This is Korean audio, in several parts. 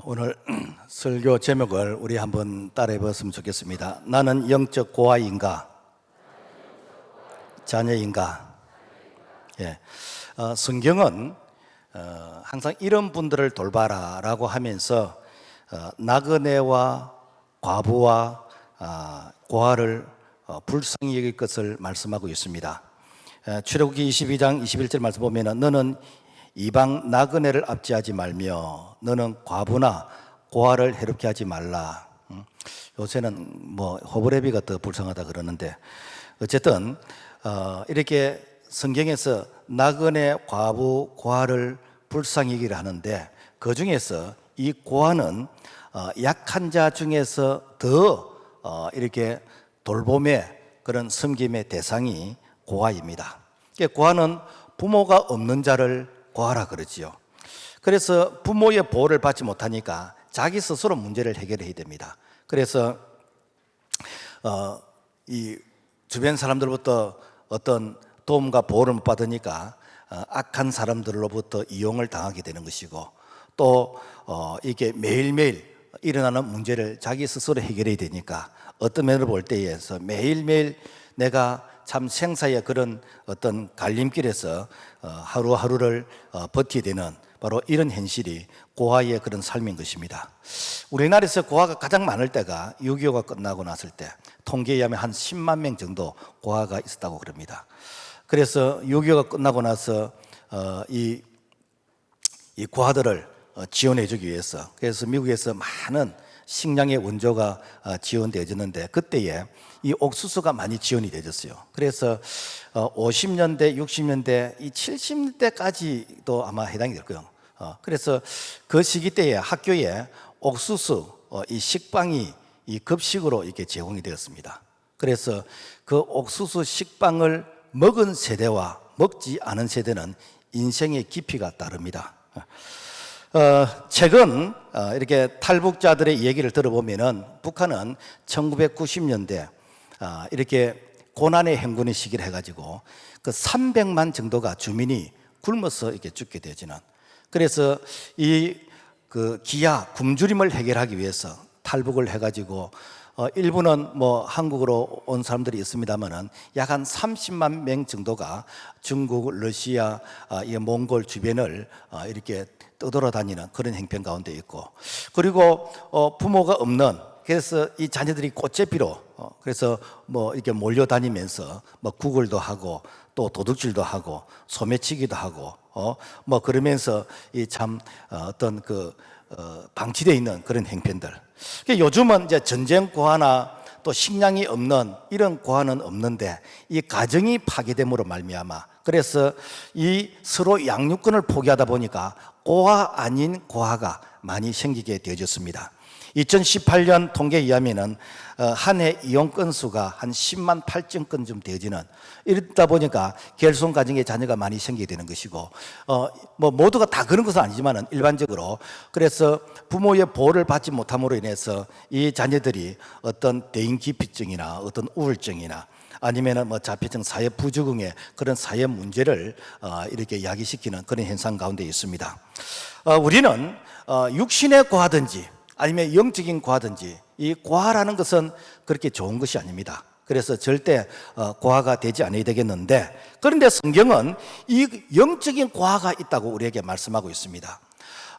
오늘 설교 제목을 우리 한번 따라해 봤으면 좋겠습니다. 나는 영적 고아인가? 자녀인가? 예. 성경은 항상 이런 분들을 돌봐라 라고 하면서 나그네와 과부와 고아를 불쌍히 여길 것을 말씀하고 있습니다. 출애굽기 22장 21절 말씀 보면 너는 이방 나그네를 압제하지 말며 너는 과부나 고아를 해롭게 하지 말라. 요새는 뭐 호브레비가 더 불쌍하다 그러는데 어쨌든 이렇게 성경에서 나그네, 과부, 고아를 불쌍히 여기를 하는데 그 중에서 이 고아는 약한 자 중에서 더 이렇게 돌봄의 그런 섬김의 대상이 고아입니다. 고아는 부모가 없는 자를 고아라 그러지요. 그래서 부모의 보호를 받지 못하니까 자기 스스로 문제를 해결해야 됩니다. 그래서 이 주변 사람들로부터 어떤 도움과 보호를 못 받으니까 악한 사람들로부터 이용을 당하게 되는 것이고 또 이게 매일매일 일어나는 문제를 자기 스스로 해결해야 되니까 어떤 면을 볼 때에서 매일매일 내가 참 생사의 그런 어떤 갈림길에서 하루하루를 버티게 되는 바로 이런 현실이 고아의 그런 삶인 것입니다. 우리나라에서 고아가 가장 많을 때가 6.25가 끝나고 났을 때 통계에 의하면 한 10만 명 정도 고아가 있었다고 그럽니다. 그래서 6.25가 끝나고 나서 이 고아들을 지원해 주기 위해서 그래서 미국에서 많은 식량의 원조가 지원되어졌는데 그때에 이 옥수수가 많이 지원이 되었어요. 그래서 50년대, 60년대, 이 70년대까지도 아마 해당이 될 거예요. 그래서 그 시기 때에 학교에 옥수수 이 식빵이 이 급식으로 이렇게 제공이 되었습니다. 그래서 그 옥수수 식빵을 먹은 세대와 먹지 않은 세대는 인생의 깊이가 다릅니다. 최근 이렇게 탈북자들의 얘기를 들어보면은 북한은 1990년대 이렇게 고난의 행군의 시기를 해가지고 그 300만 정도가 주민이 굶어서 이렇게 죽게 되지는 그래서 이 그 기아 굶주림을 해결하기 위해서 탈북을 해가지고 일부는 뭐 한국으로 온 사람들이 있습니다만은 약 한 30만 명 정도가 중국, 러시아, 이 몽골 주변을 이렇게 떠돌아다니는 그런 행편 가운데 있고 그리고 부모가 없는 그래서 이 자녀들이 꽃제비로 그래서 뭐 이렇게 몰려다니면서 뭐 구걸도 하고 또 도둑질도 하고 소매치기도 하고 뭐 그러면서 이 참 어떤 그 방치되어 있는 그런 행편들. 요즘은 이제 전쟁 고아나 또 식량이 없는 이런 고아는 없는데 이 가정이 파괴됨으로 말미암아 그래서 이 서로 양육권을 포기하다 보니까 고아 아닌 고아가 많이 생기게 되어졌습니다. 2018년 통계에 의하면은 한 해 이용 건수가 한 10만 8천 건쯤 되어지는 이러다 보니까 결손 가정의 자녀가 많이 생기게 되는 것이고 뭐 모두가 다 그런 것은 아니지만은 일반적으로 그래서 부모의 보호를 받지 못함으로 인해서 이 자녀들이 어떤 대인기피증이나 어떤 우울증이나 아니면은 뭐 자폐증 사회 부적응의 그런 사회 문제를 이렇게 야기시키는 그런 현상 가운데 있습니다. 우리는 육신의 고아든지 아니면 영적인 고아든지 이 고아라는 것은 그렇게 좋은 것이 아닙니다. 그래서 절대 고아가 되지 않아야 되겠는데 그런데 성경은 이 영적인 고아가 있다고 우리에게 말씀하고 있습니다.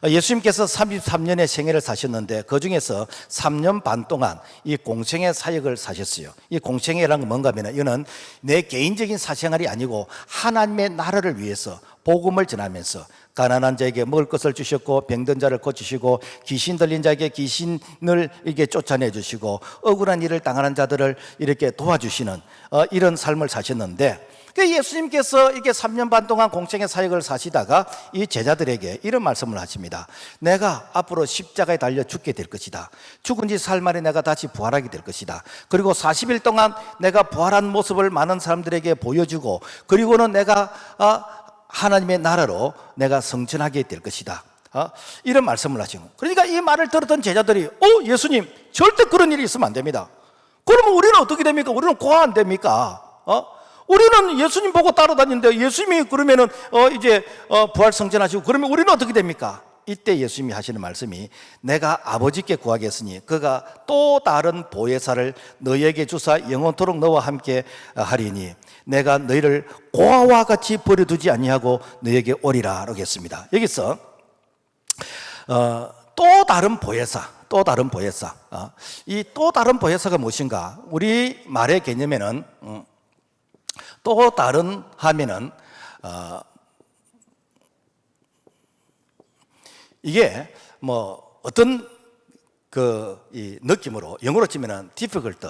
예수님께서 33년의 생애를 사셨는데 그 중에서 3년 반 동안 이 공생애 사역을 사셨어요. 이 공생애라는 건 뭔가 하면 이거는 내 개인적인 사생활이 아니고 하나님의 나라를 위해서 복음을 전하면서 가난한 자에게 먹을 것을 주셨고 병든 자를 고치시고 귀신 들린 자에게 귀신을 이렇게 쫓아내 주시고 억울한 일을 당하는 자들을 이렇게 도와주시는 이런 삶을 사셨는데 예수님께서 이렇게 3년 반 동안 공생의 사역을 사시다가 이 제자들에게 이런 말씀을 하십니다. 내가 앞으로 십자가에 달려 죽게 될 것이다. 죽은 지 사흘 만에 내가 다시 부활하게 될 것이다. 그리고 40일 동안 내가 부활한 모습을 많은 사람들에게 보여주고 그리고는 내가 하나님의 나라로 내가 성천하게 될 것이다. 이런 말씀을 하시고 그러니까 이 말을 들었던 제자들이 예수님 절대 그런 일이 있으면 안 됩니다. 그러면 우리는 어떻게 됩니까? 우리는 고아 안 됩니까? 우리는 예수님 보고 따라다니는데 예수님이 그러면은 이제 부활 성전하시고 그러면 우리는 어떻게 됩니까? 이때 예수님이 하시는 말씀이 내가 아버지께 구하겠으니 그가 또 다른 보혜사를 너희에게 주사 영원토록 너와 함께 하리니 내가 너희를 고아와 같이 버려두지 아니하고 너희에게 오리라 라고 했습니다. 여기서 또 다른 보혜사, 또 다른 보혜사. 이 또 다른 보혜사가 무엇인가? 우리 말의 개념에는 또 다른 하면은 이게 뭐 어떤 이 느낌으로 영어로 치면은 difficult,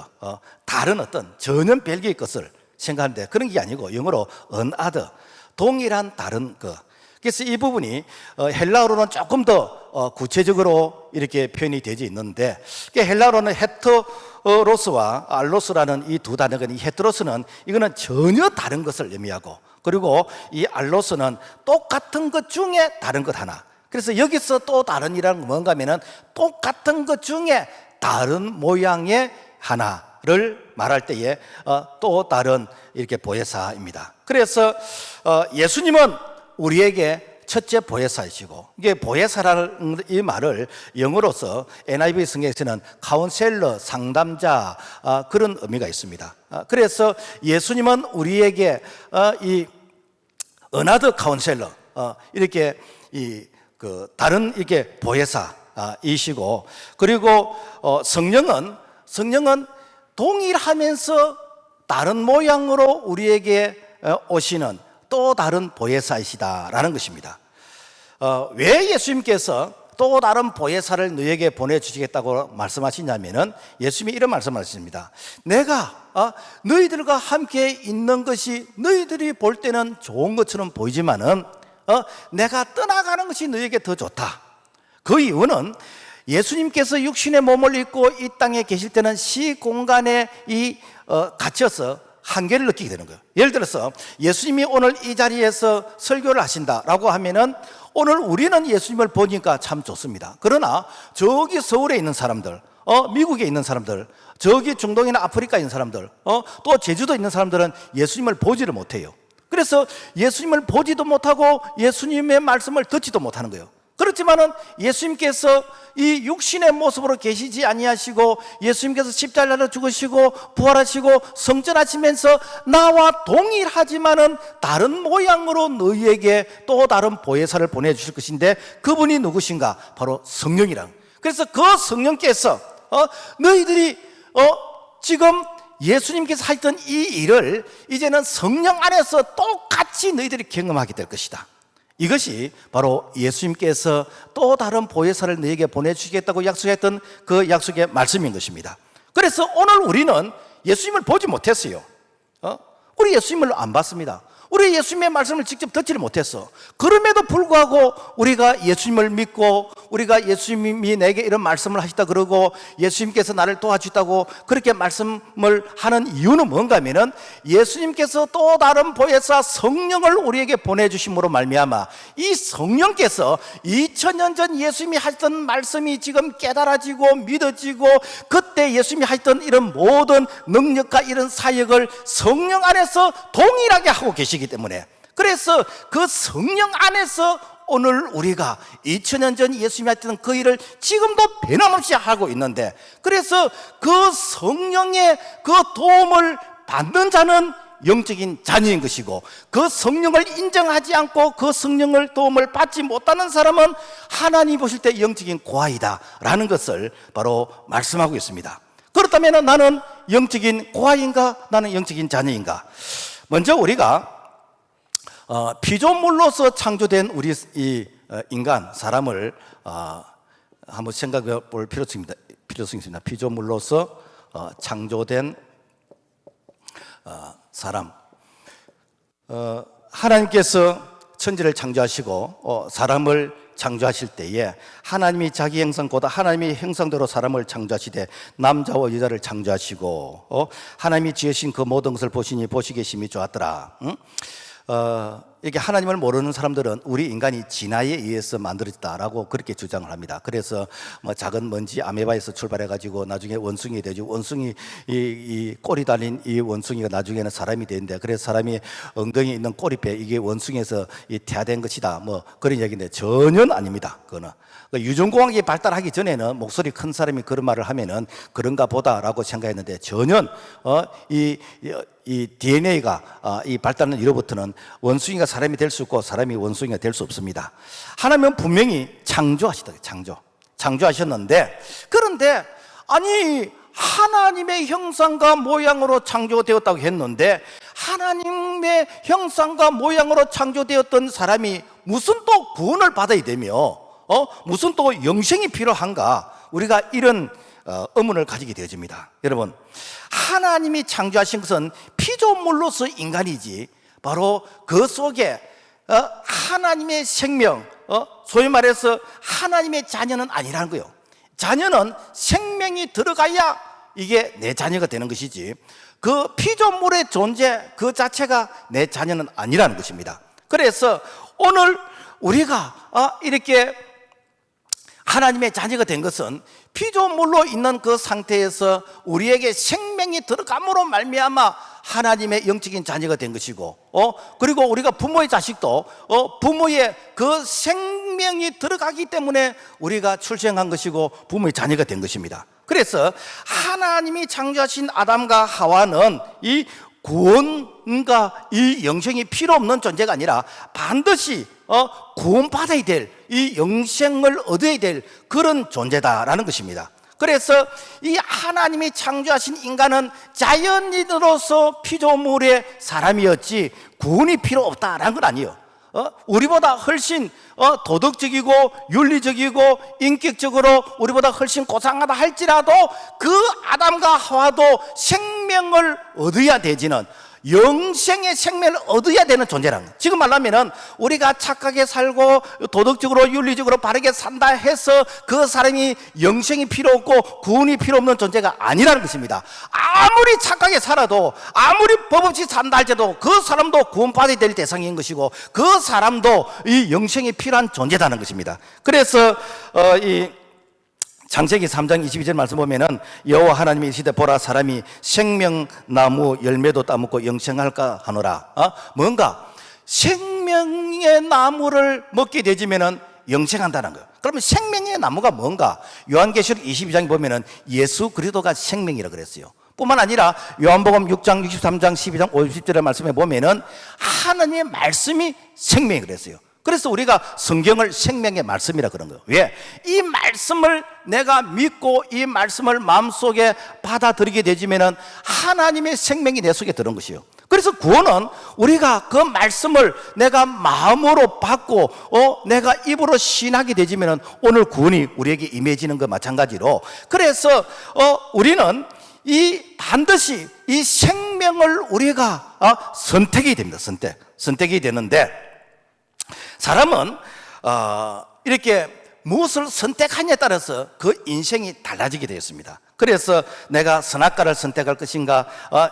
다른 어떤 전혀 별개의 것을 생각하는데 그런 게 아니고 영어로 another, 동일한 다른 것. 그래서 이 부분이 헬라어로는 조금 더 구체적으로 이렇게 표현이 되어 있는데 헬라어로는 헤테로스와 알로스라는 이 두 단어가 이 헤테로스는 이거는 전혀 다른 것을 의미하고 그리고 이 알로스는 똑같은 것 중에 다른 것 하나. 그래서 여기서 또 다른이라는 건 뭔가 하면은 똑같은 것 중에 다른 모양의 하나를 말할 때에 또 다른 이렇게 보혜사입니다. 그래서 예수님은 우리에게 첫째 보혜사이시고 이게 보혜사라는 이 말을 영어로서 NIV 성경에서는 카운셀러, 상담자 그런 의미가 있습니다. 그래서 예수님은 우리에게 이 어나더 카운셀러 이렇게 다른 이렇게 보혜사이시고 그리고 성령은 동일하면서 다른 모양으로 우리에게 오시는 또 다른 보혜사이시다라는 것입니다. 왜 예수님께서 또 다른 보혜사를 너희에게 보내주시겠다고 말씀하시냐면은 예수님이 이런 말씀을 하십니다. 내가 너희들과 함께 있는 것이 너희들이 볼 때는 좋은 것처럼 보이지만은 내가 떠나가는 것이 너희에게 더 좋다. 그 이유는 예수님께서 육신의 몸을 입고 이 땅에 계실 때는 시공간에 갇혀서 한계를 느끼게 되는 거예요. 예를 들어서 예수님이 오늘 이 자리에서 설교를 하신다라고 하면은 오늘 우리는 예수님을 보니까 참 좋습니다. 그러나 저기 서울에 있는 사람들, 미국에 있는 사람들, 저기 중동이나 아프리카에 있는 사람들, 또 제주도에 있는 사람들은 예수님을 보지를 못해요. 그래서 예수님을 보지도 못하고 예수님의 말씀을 듣지도 못하는 거예요. 그렇지만은 예수님께서 이 육신의 모습으로 계시지 아니하시고 예수님께서 십자가로 죽으시고 부활하시고 성전하시면서 나와 동일하지만은 다른 모양으로 너희에게 또 다른 보혜사를 보내주실 것인데 그분이 누구신가? 바로 성령이랑. 그래서 그 성령께서 너희들이 지금 예수님께서 하셨던 이 일을 이제는 성령 안에서 똑같이 너희들이 경험하게 될 것이다. 이것이 바로 예수님께서 또 다른 보혜사를 너에게 보내주시겠다고 약속했던 그 약속의 말씀인 것입니다. 그래서 오늘 우리는 예수님을 보지 못했어요. 우리 예수님을 안 봤습니다. 우리 예수님의 말씀을 직접 듣지를 못했어. 그럼에도 불구하고 우리가 예수님을 믿고 우리가 예수님이 내게 이런 말씀을 하시다 그러고 예수님께서 나를 도와주셨다고 그렇게 말씀을 하는 이유는 뭔가 하면은 예수님께서 또 다른 보혜사 성령을 우리에게 보내주심으로 말미암아 이 성령께서 2000년 전 예수님이 하셨던 말씀이 지금 깨달아지고 믿어지고 그때 예수님이 하셨던 이런 모든 능력과 이런 사역을 성령 안에서 동일하게 하고 계시기 때문에 그래서 그 성령 안에서 오늘 우리가 2000년 전 예수님이 하셨던 그 일을 지금도 변함없이 하고 있는데 그래서 그 성령의 그 도움을 받는 자는 영적인 자녀인 것이고 그 성령을 인정하지 않고 그 성령을 도움을 받지 못하는 사람은 하나님 보실 때 영적인 고아이다 라는 것을 바로 말씀하고 있습니다. 그렇다면 나는 영적인 고아인가 나는 영적인 자녀인가? 먼저 우리가 피조물로서 창조된 우리 이 인간 사람을 한번 생각해 볼 필요성이 있습니다. 피조물로서 창조된 사람. 하나님께서 천지를 창조하시고 사람을 창조하실 때에 하나님이 자기 형상보다 하나님의 형상대로 사람을 창조하시되 남자와 여자를 창조하시고 하나님이 지으신 그 모든 것을 보시니 보시기에 심히 좋았더라. 이렇게 하나님을 모르는 사람들은 우리 인간이 진화에 의해서 만들어졌다라고 그렇게 주장을 합니다. 그래서 뭐 작은 먼지 아메바에서 출발해가지고 나중에 원숭이 되죠. 원숭이 이 꼬리 달린 이 원숭이가 나중에는 사람이 되는데, 그래서 사람이 엉덩이에 있는 꼬리뼈 이게 원숭이에서 이 태아된 것이다, 뭐 그런 얘기인데 전혀 아닙니다. 그거는 유전공학이 발달하기 전에는 목소리 큰 사람이 그런 말을 하면은 그런가 보다라고 생각했는데, 전혀 이 DNA가 이 발달하는 이로부터는 원숭이가 사람이 될 수 있고 사람이 원숭이가 될 수 없습니다. 하나님은 분명히 창조하셨는데, 그런데 아니 하나님의 형상과 모양으로 창조되었다고 했는데, 하나님의 형상과 모양으로 창조되었던 사람이 무슨 또 구원을 받아야 되며 무슨 또 영생이 필요한가, 우리가 이런 의문을 가지게 되어집니다. 여러분, 하나님이 창조하신 것은 피조물로서 인간이지 바로 그 속에 하나님의 생명, 소위 말해서 하나님의 자녀는 아니라는 거예요. 자녀는 생명이 들어가야 이게 내 자녀가 되는 것이지, 그 피조물의 존재 그 자체가 내 자녀는 아니라는 것입니다. 그래서 오늘 우리가 이렇게 하나님의 자녀가 된 것은 피조물로 있는 그 상태에서 우리에게 생명이 들어감으로 말미암아 하나님의 영적인 자녀가 된 것이고, 그리고 우리가 부모의 자식도 부모의 그 생명이 들어가기 때문에 우리가 출생한 것이고 부모의 자녀가 된 것입니다. 그래서 하나님이 창조하신 아담과 하와는 이 구원과 이 영생이 필요 없는 존재가 아니라 반드시 구원받아야 될, 이 영생을 얻어야 될 그런 존재다라는 것입니다. 그래서 이 하나님이 창조하신 인간은 자연인으로서 피조물의 사람이었지 구원이 필요 없다라는 건 아니에요. 우리보다 훨씬 도덕적이고 윤리적이고 인격적으로 우리보다 훨씬 고상하다 할지라도 그 아담과 하와도 생명을 얻어야 되지는, 영생의 생명을 얻어야 되는 존재라는 거예요. 지금 말하면은 우리가 착하게 살고 도덕적으로 윤리적으로 바르게 산다 해서 그 사람이 영생이 필요 없고 구원이 필요 없는 존재가 아니라는 것입니다. 아무리 착하게 살아도, 아무리 법 없이 산다 할지라도 그 사람도 구원받아야 될 대상인 것이고 그 사람도 이 영생이 필요한 존재라는 것입니다. 그래서 이 창세기 3장 22절 말씀 보면은 여호와 하나님이 이르시되 보라, 사람이 생명나무 열매도 따먹고 영생할까 하노라. 뭔가 생명의 나무를 먹게 되지면은 영생한다는 거예요. 그러면 생명의 나무가 뭔가? 요한계시록 22장에 보면은 예수 그리스도가 생명이라 그랬어요. 뿐만 아니라 요한복음 6장 63장 12장 50절의 말씀에 보면은 하나님의 말씀이 생명이 그랬어요. 그래서 우리가 성경을 생명의 말씀이라 그런 거예요. 왜? 이 말씀을 내가 믿고 이 말씀을 마음속에 받아들이게 되지면은 하나님의 생명이 내 속에 들어온 것이에요. 그래서 구원은 우리가 그 말씀을 내가 마음으로 받고 내가 입으로 신하게 되지면은 오늘 구원이 우리에게 임해지는 것 마찬가지로, 그래서 우리는 반드시 이 생명을 우리가 선택이 됩니다. 선택이 되는데, 사람은 이렇게 무엇을 선택하냐에 따라서 그 인생이 달라지게 되었습니다. 그래서 내가 선악과를 선택할 것인가,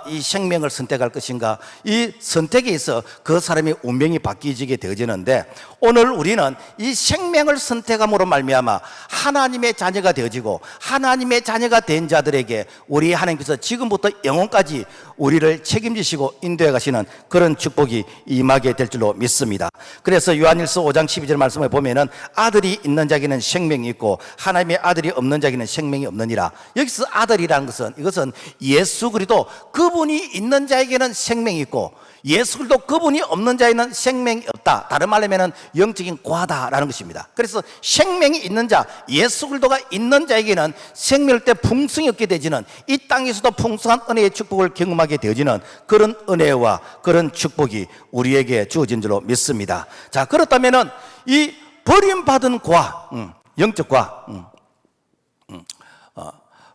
이 생명을 선택할 것인가, 이 선택에 있어 그 사람의 운명이 바뀌게 되어지는데, 오늘 우리는 이 생명을 선택함으로 말미암아 하나님의 자녀가 되어지고 하나님의 자녀가 된 자들에게 우리 하나님께서 지금부터 영원까지 우리를 책임지시고 인도해 가시는 그런 축복이 임하게 될 줄로 믿습니다. 그래서 요한일서 5장 12절 말씀을 보면은 아들이 있는 자에게는 생명이 있고 하나님의 아들이 없는 자에게는 생명이 없느니라. 여기서 아들이라는 것은, 이것은 예수 그리스도 그분이 있는 자에게는 생명이 있고 예수 그리스도 그분이 없는 자에는 생명이 없다. 다른 말로 하면은 영적인 과다라는 것입니다. 그래서 생명이 있는 자, 예수 그리스도가 있는 자에게는 생명을 때 풍성이 없게 되지는, 이 땅에서도 풍성한 은혜의 축복을 경험하게 되어지는 그런 은혜와 그런 축복이 우리에게 주어진 줄로 믿습니다. 자, 그렇다면은 이 버림받은 과, 영적 과,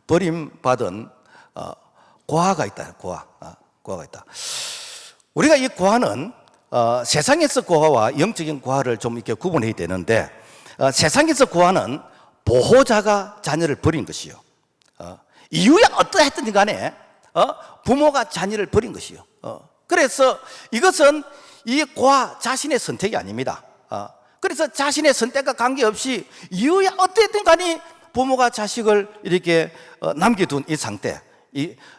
버림받은 고아가 있다. 고아가 있다. 우리가 이 고아는 세상에서 고아와 영적인 고아를 좀 이렇게 구분해야 되는데, 세상에서 고아는 보호자가 자녀를 버린 것이요. 이유야 어떠했든지 간에 부모가 자녀를 버린 것이요. 그래서 이것은 이 고아 자신의 선택이 아닙니다. 그래서 자신의 선택과 관계없이 이유야 어쨌든 간에 부모가 자식을 이렇게 남겨둔 이 상태,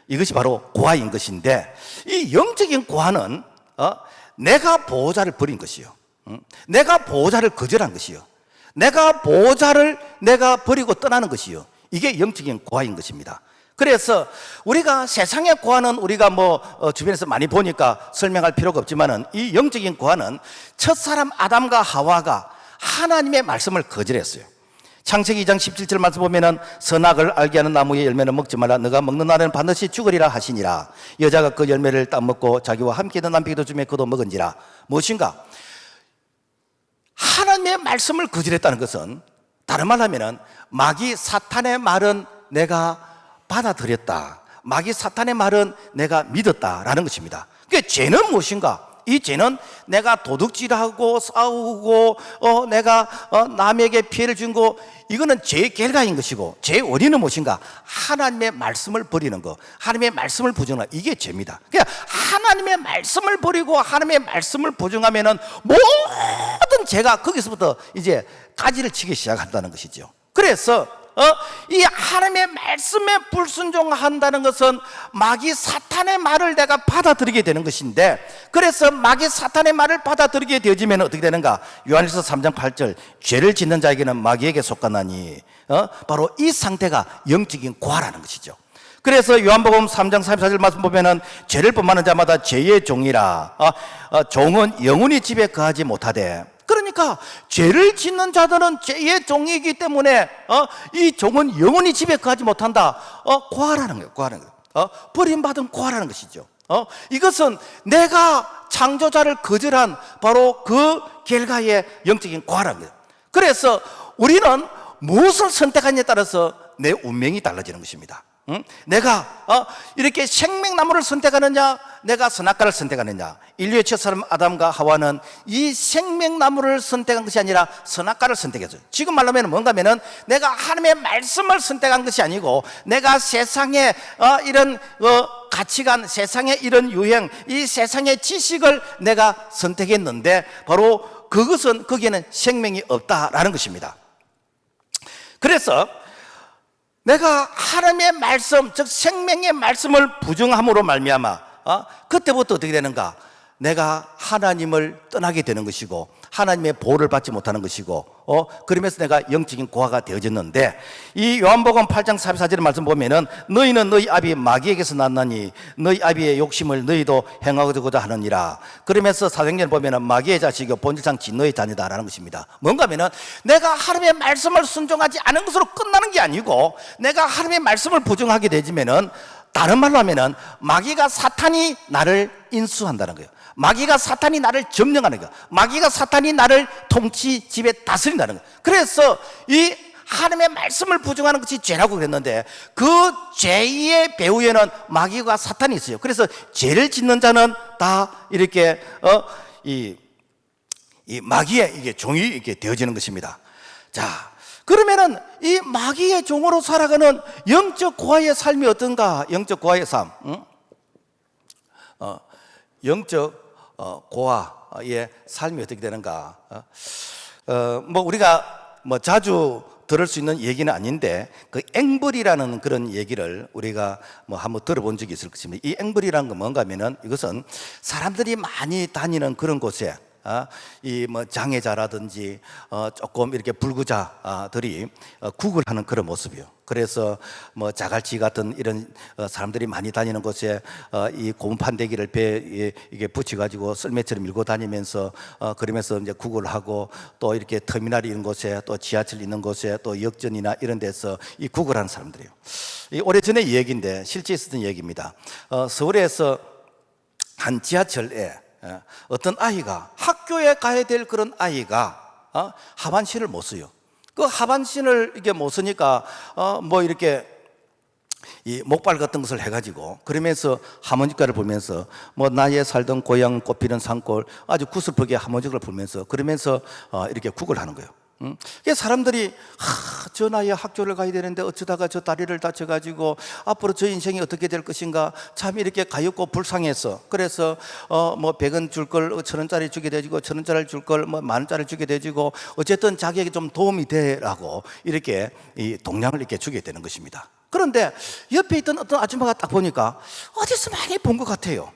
이것이 바로 고아인 것인데, 이 영적인 고아는 내가 보호자를 버린 것이요, 내가 보호자를 거절한 것이요, 내가 보호자를 내가 버리고 떠나는 것이요, 이게 영적인 고아인 것입니다. 그래서 우리가 세상의 고아는 우리가 주변에서 많이 보니까 설명할 필요가 없지만은, 이 영적인 고아는 첫사람 아담과 하와가 하나님의 말씀을 거절했어요. 창세기 2장 17절 말씀 보면은 선악을 알게 하는 나무의 열매는 먹지 말라, 너가 먹는 날에는 반드시 죽으리라 하시니라. 여자가 그 열매를 따먹고 자기와 함께 있는 남편에게도 주매 그도 먹은지라. 무엇인가? 하나님의 말씀을 거절했다는 것은, 다른 말로 하면은 마귀 사탄의 말은 내가 받아들였다, 마귀 사탄의 말은 내가 믿었다라는 것입니다. 그러니까 죄는 무엇인가? 이 죄는 내가 도둑질하고 싸우고 내가 남에게 피해를 준 거, 이거는 죄의 결과인 것이고, 죄의 원인은 무엇인가? 하나님의 말씀을 버리는 거, 하나님의 말씀을 부정하는 거, 이게 죄입니다. 그러니까 하나님의 말씀을 버리고 하나님의 말씀을 부정하면은 모든 죄가 거기서부터 이제 가지를 치기 시작한다는 것이죠. 그래서 이 하나님의 말씀에 불순종한다는 것은 마귀 사탄의 말을 내가 받아들이게 되는 것인데, 그래서 마귀 사탄의 말을 받아들이게 되어지면 어떻게 되는가? 요한일서 3장 8절, 죄를 짓는 자에게는 마귀에게 속하나니, 바로 이 상태가 영적인 고아라는 것이죠. 그래서 요한복음 3장 34절 말씀 보면은 죄를 범하는 자마다 죄의 종이라, 종은 영원히 집에 거하지 못하되. 그러니까 죄를 짓는 자들은 죄의 종이기 때문에 이 종은 영원히 집에 거하지 못한다. 고아라는 거예요. 고아라는 거예요. 버림받은 고아라는 것이죠. 이것은 내가 창조자를 거절한 바로 그 결과의 영적인 고아라는 거예요. 그래서 우리는 무엇을 선택하느냐에 따라서 내 운명이 달라지는 것입니다. 내가 이렇게 생명나무를 선택하느냐, 내가 선악과를 선택하느냐. 인류의 첫사람 아담과 하와는 이 생명나무를 선택한 것이 아니라 선악과를 선택했어요. 지금 말하면 뭔가 하면은 내가 하나님의 말씀을 선택한 것이 아니고, 내가 세상의 이런 가치관, 세상의 이런 유행, 이 세상의 지식을 내가 선택했는데, 바로 그것은 거기에는 생명이 없다라는 것입니다. 그래서 내가 하나님의 말씀, 즉 생명의 말씀을 부정함으로 말미암아 그때부터 어떻게 되는가? 내가 하나님을 떠나게 되는 것이고, 하나님의 보호를 받지 못하는 것이고, 그러면서 내가 영적인 고아가 되어졌는데, 이 요한복음 8장 44절의 말씀 보면은 너희는 너희 아비 마귀에게서 났나니 너희 아비의 욕심을 너희도 행하고자 하느니라. 그러면서 사도행전을 보면은 마귀의 자식이요 본질상 진노의 자녀다라는 것입니다. 뭔가 하면은 내가 하나님의 말씀을 순종하지 않은 것으로 끝나는 게 아니고, 내가 하나님의 말씀을 부정하게 되지면은, 다른 말로 하면은 마귀가 사탄이 나를 인수한다는 거예요. 마귀가 사탄이 나를 점령하는 거예요. 마귀가 사탄이 나를 통치, 지배, 다스린다는 거예요. 그래서 이 하나님의 말씀을 부정하는 것이 죄라고 그랬는데, 그 죄의 배후에는 마귀가 사탄이 있어요. 그래서 죄를 짓는 자는 다 이렇게 이 마귀의 이게 종이 이렇게 되어지는 것입니다. 자, 그러면은 이 마귀의 종으로 살아가는 영적 고아의 삶이 어떤가? 영적 고아의 삶, 영적 고아의 삶이 어떻게 되는가? 우리가 자주 들을 수 있는 얘기는 아닌데, 그 앵벌이라는 그런 얘기를 우리가 한번 들어본 적이 있을 것입니다. 이 앵벌이라는 건 뭔가 하면은, 이것은 사람들이 많이 다니는 그런 곳에 이 장애자라든지 조금 이렇게 불구자들이 구걸하는 그런 모습이요. 그래서 자갈치 같은 이런 사람들이 많이 다니는 곳에 이 고무판대기를 배에 이게 붙여가지고 썰매처럼 밀고 다니면서 그러면서 이제 구걸하고, 또 이렇게 터미널이 있는 곳에, 또 지하철 있는 곳에, 또 역전이나 이런 데서 이 구걸하는 사람들이요. 이 오래전의 얘기인데 실제 있었던 얘기입니다. 서울에서 한 지하철에 어떤 아이가, 학교에 가야 될 그런 아이가 하반신을 못 써요. 그 하반신을 이게 못 쓰니까 이렇게 이 목발 같은 것을 해가지고, 그러면서 하모니카를 불면서 나의 살던 고향 꽃피는 산골, 아주 구슬프게 하모니카를 불면서, 그러면서 이렇게 구걸하는 거예요. 그게 사람들이 저 나이에 학교를 가야 되는데 어쩌다가 저 다리를 다쳐가지고 앞으로 저 인생이 어떻게 될 것인가 참 이렇게 가엾고 불쌍해서 그래서 뭐 100원 줄 걸 1,000원짜리 주게 되지고 1,000원짜리 줄 걸 뭐 10,000원짜리 주게 되지고 어쨌든 자기에게 좀 도움이 되라고 이렇게 이 동량을 이렇게 주게 되는 것입니다. 그런데 옆에 있던 어떤 아줌마가 딱 보니까 어디서 많이 본 것 같아요.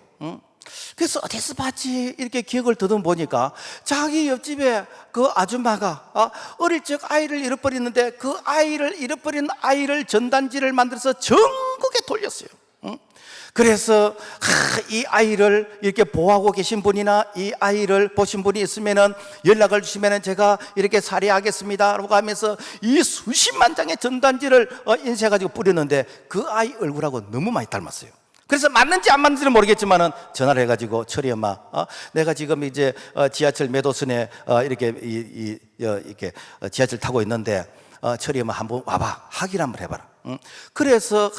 그래서 어디서 봤지 이렇게 기억을 더듬어 보니까 자기 옆집에 그 아줌마가 어릴 적 아이를 잃어버렸는데 그 아이를 잃어버린 아이를 전단지를 만들어서 전국에 돌렸어요. 그래서 이 아이를 이렇게 보호하고 계신 분이나 이 아이를 보신 분이 있으면은 연락을 주시면은 제가 이렇게 살해하겠습니다라고 하면서 이 수십만 장의 전단지를 인쇄해가지고 뿌렸는데 그 아이 얼굴하고 너무 많이 닮았어요. 그래서 맞는지 안 맞는지는 모르겠지만은 전화를 해가지고 철이 엄마, 내가 지금 이제 지하철 매도선에 이렇게 이렇게 지하철 타고 있는데 철이 엄마 한번 와봐, 확인 한번 해봐라. 그래서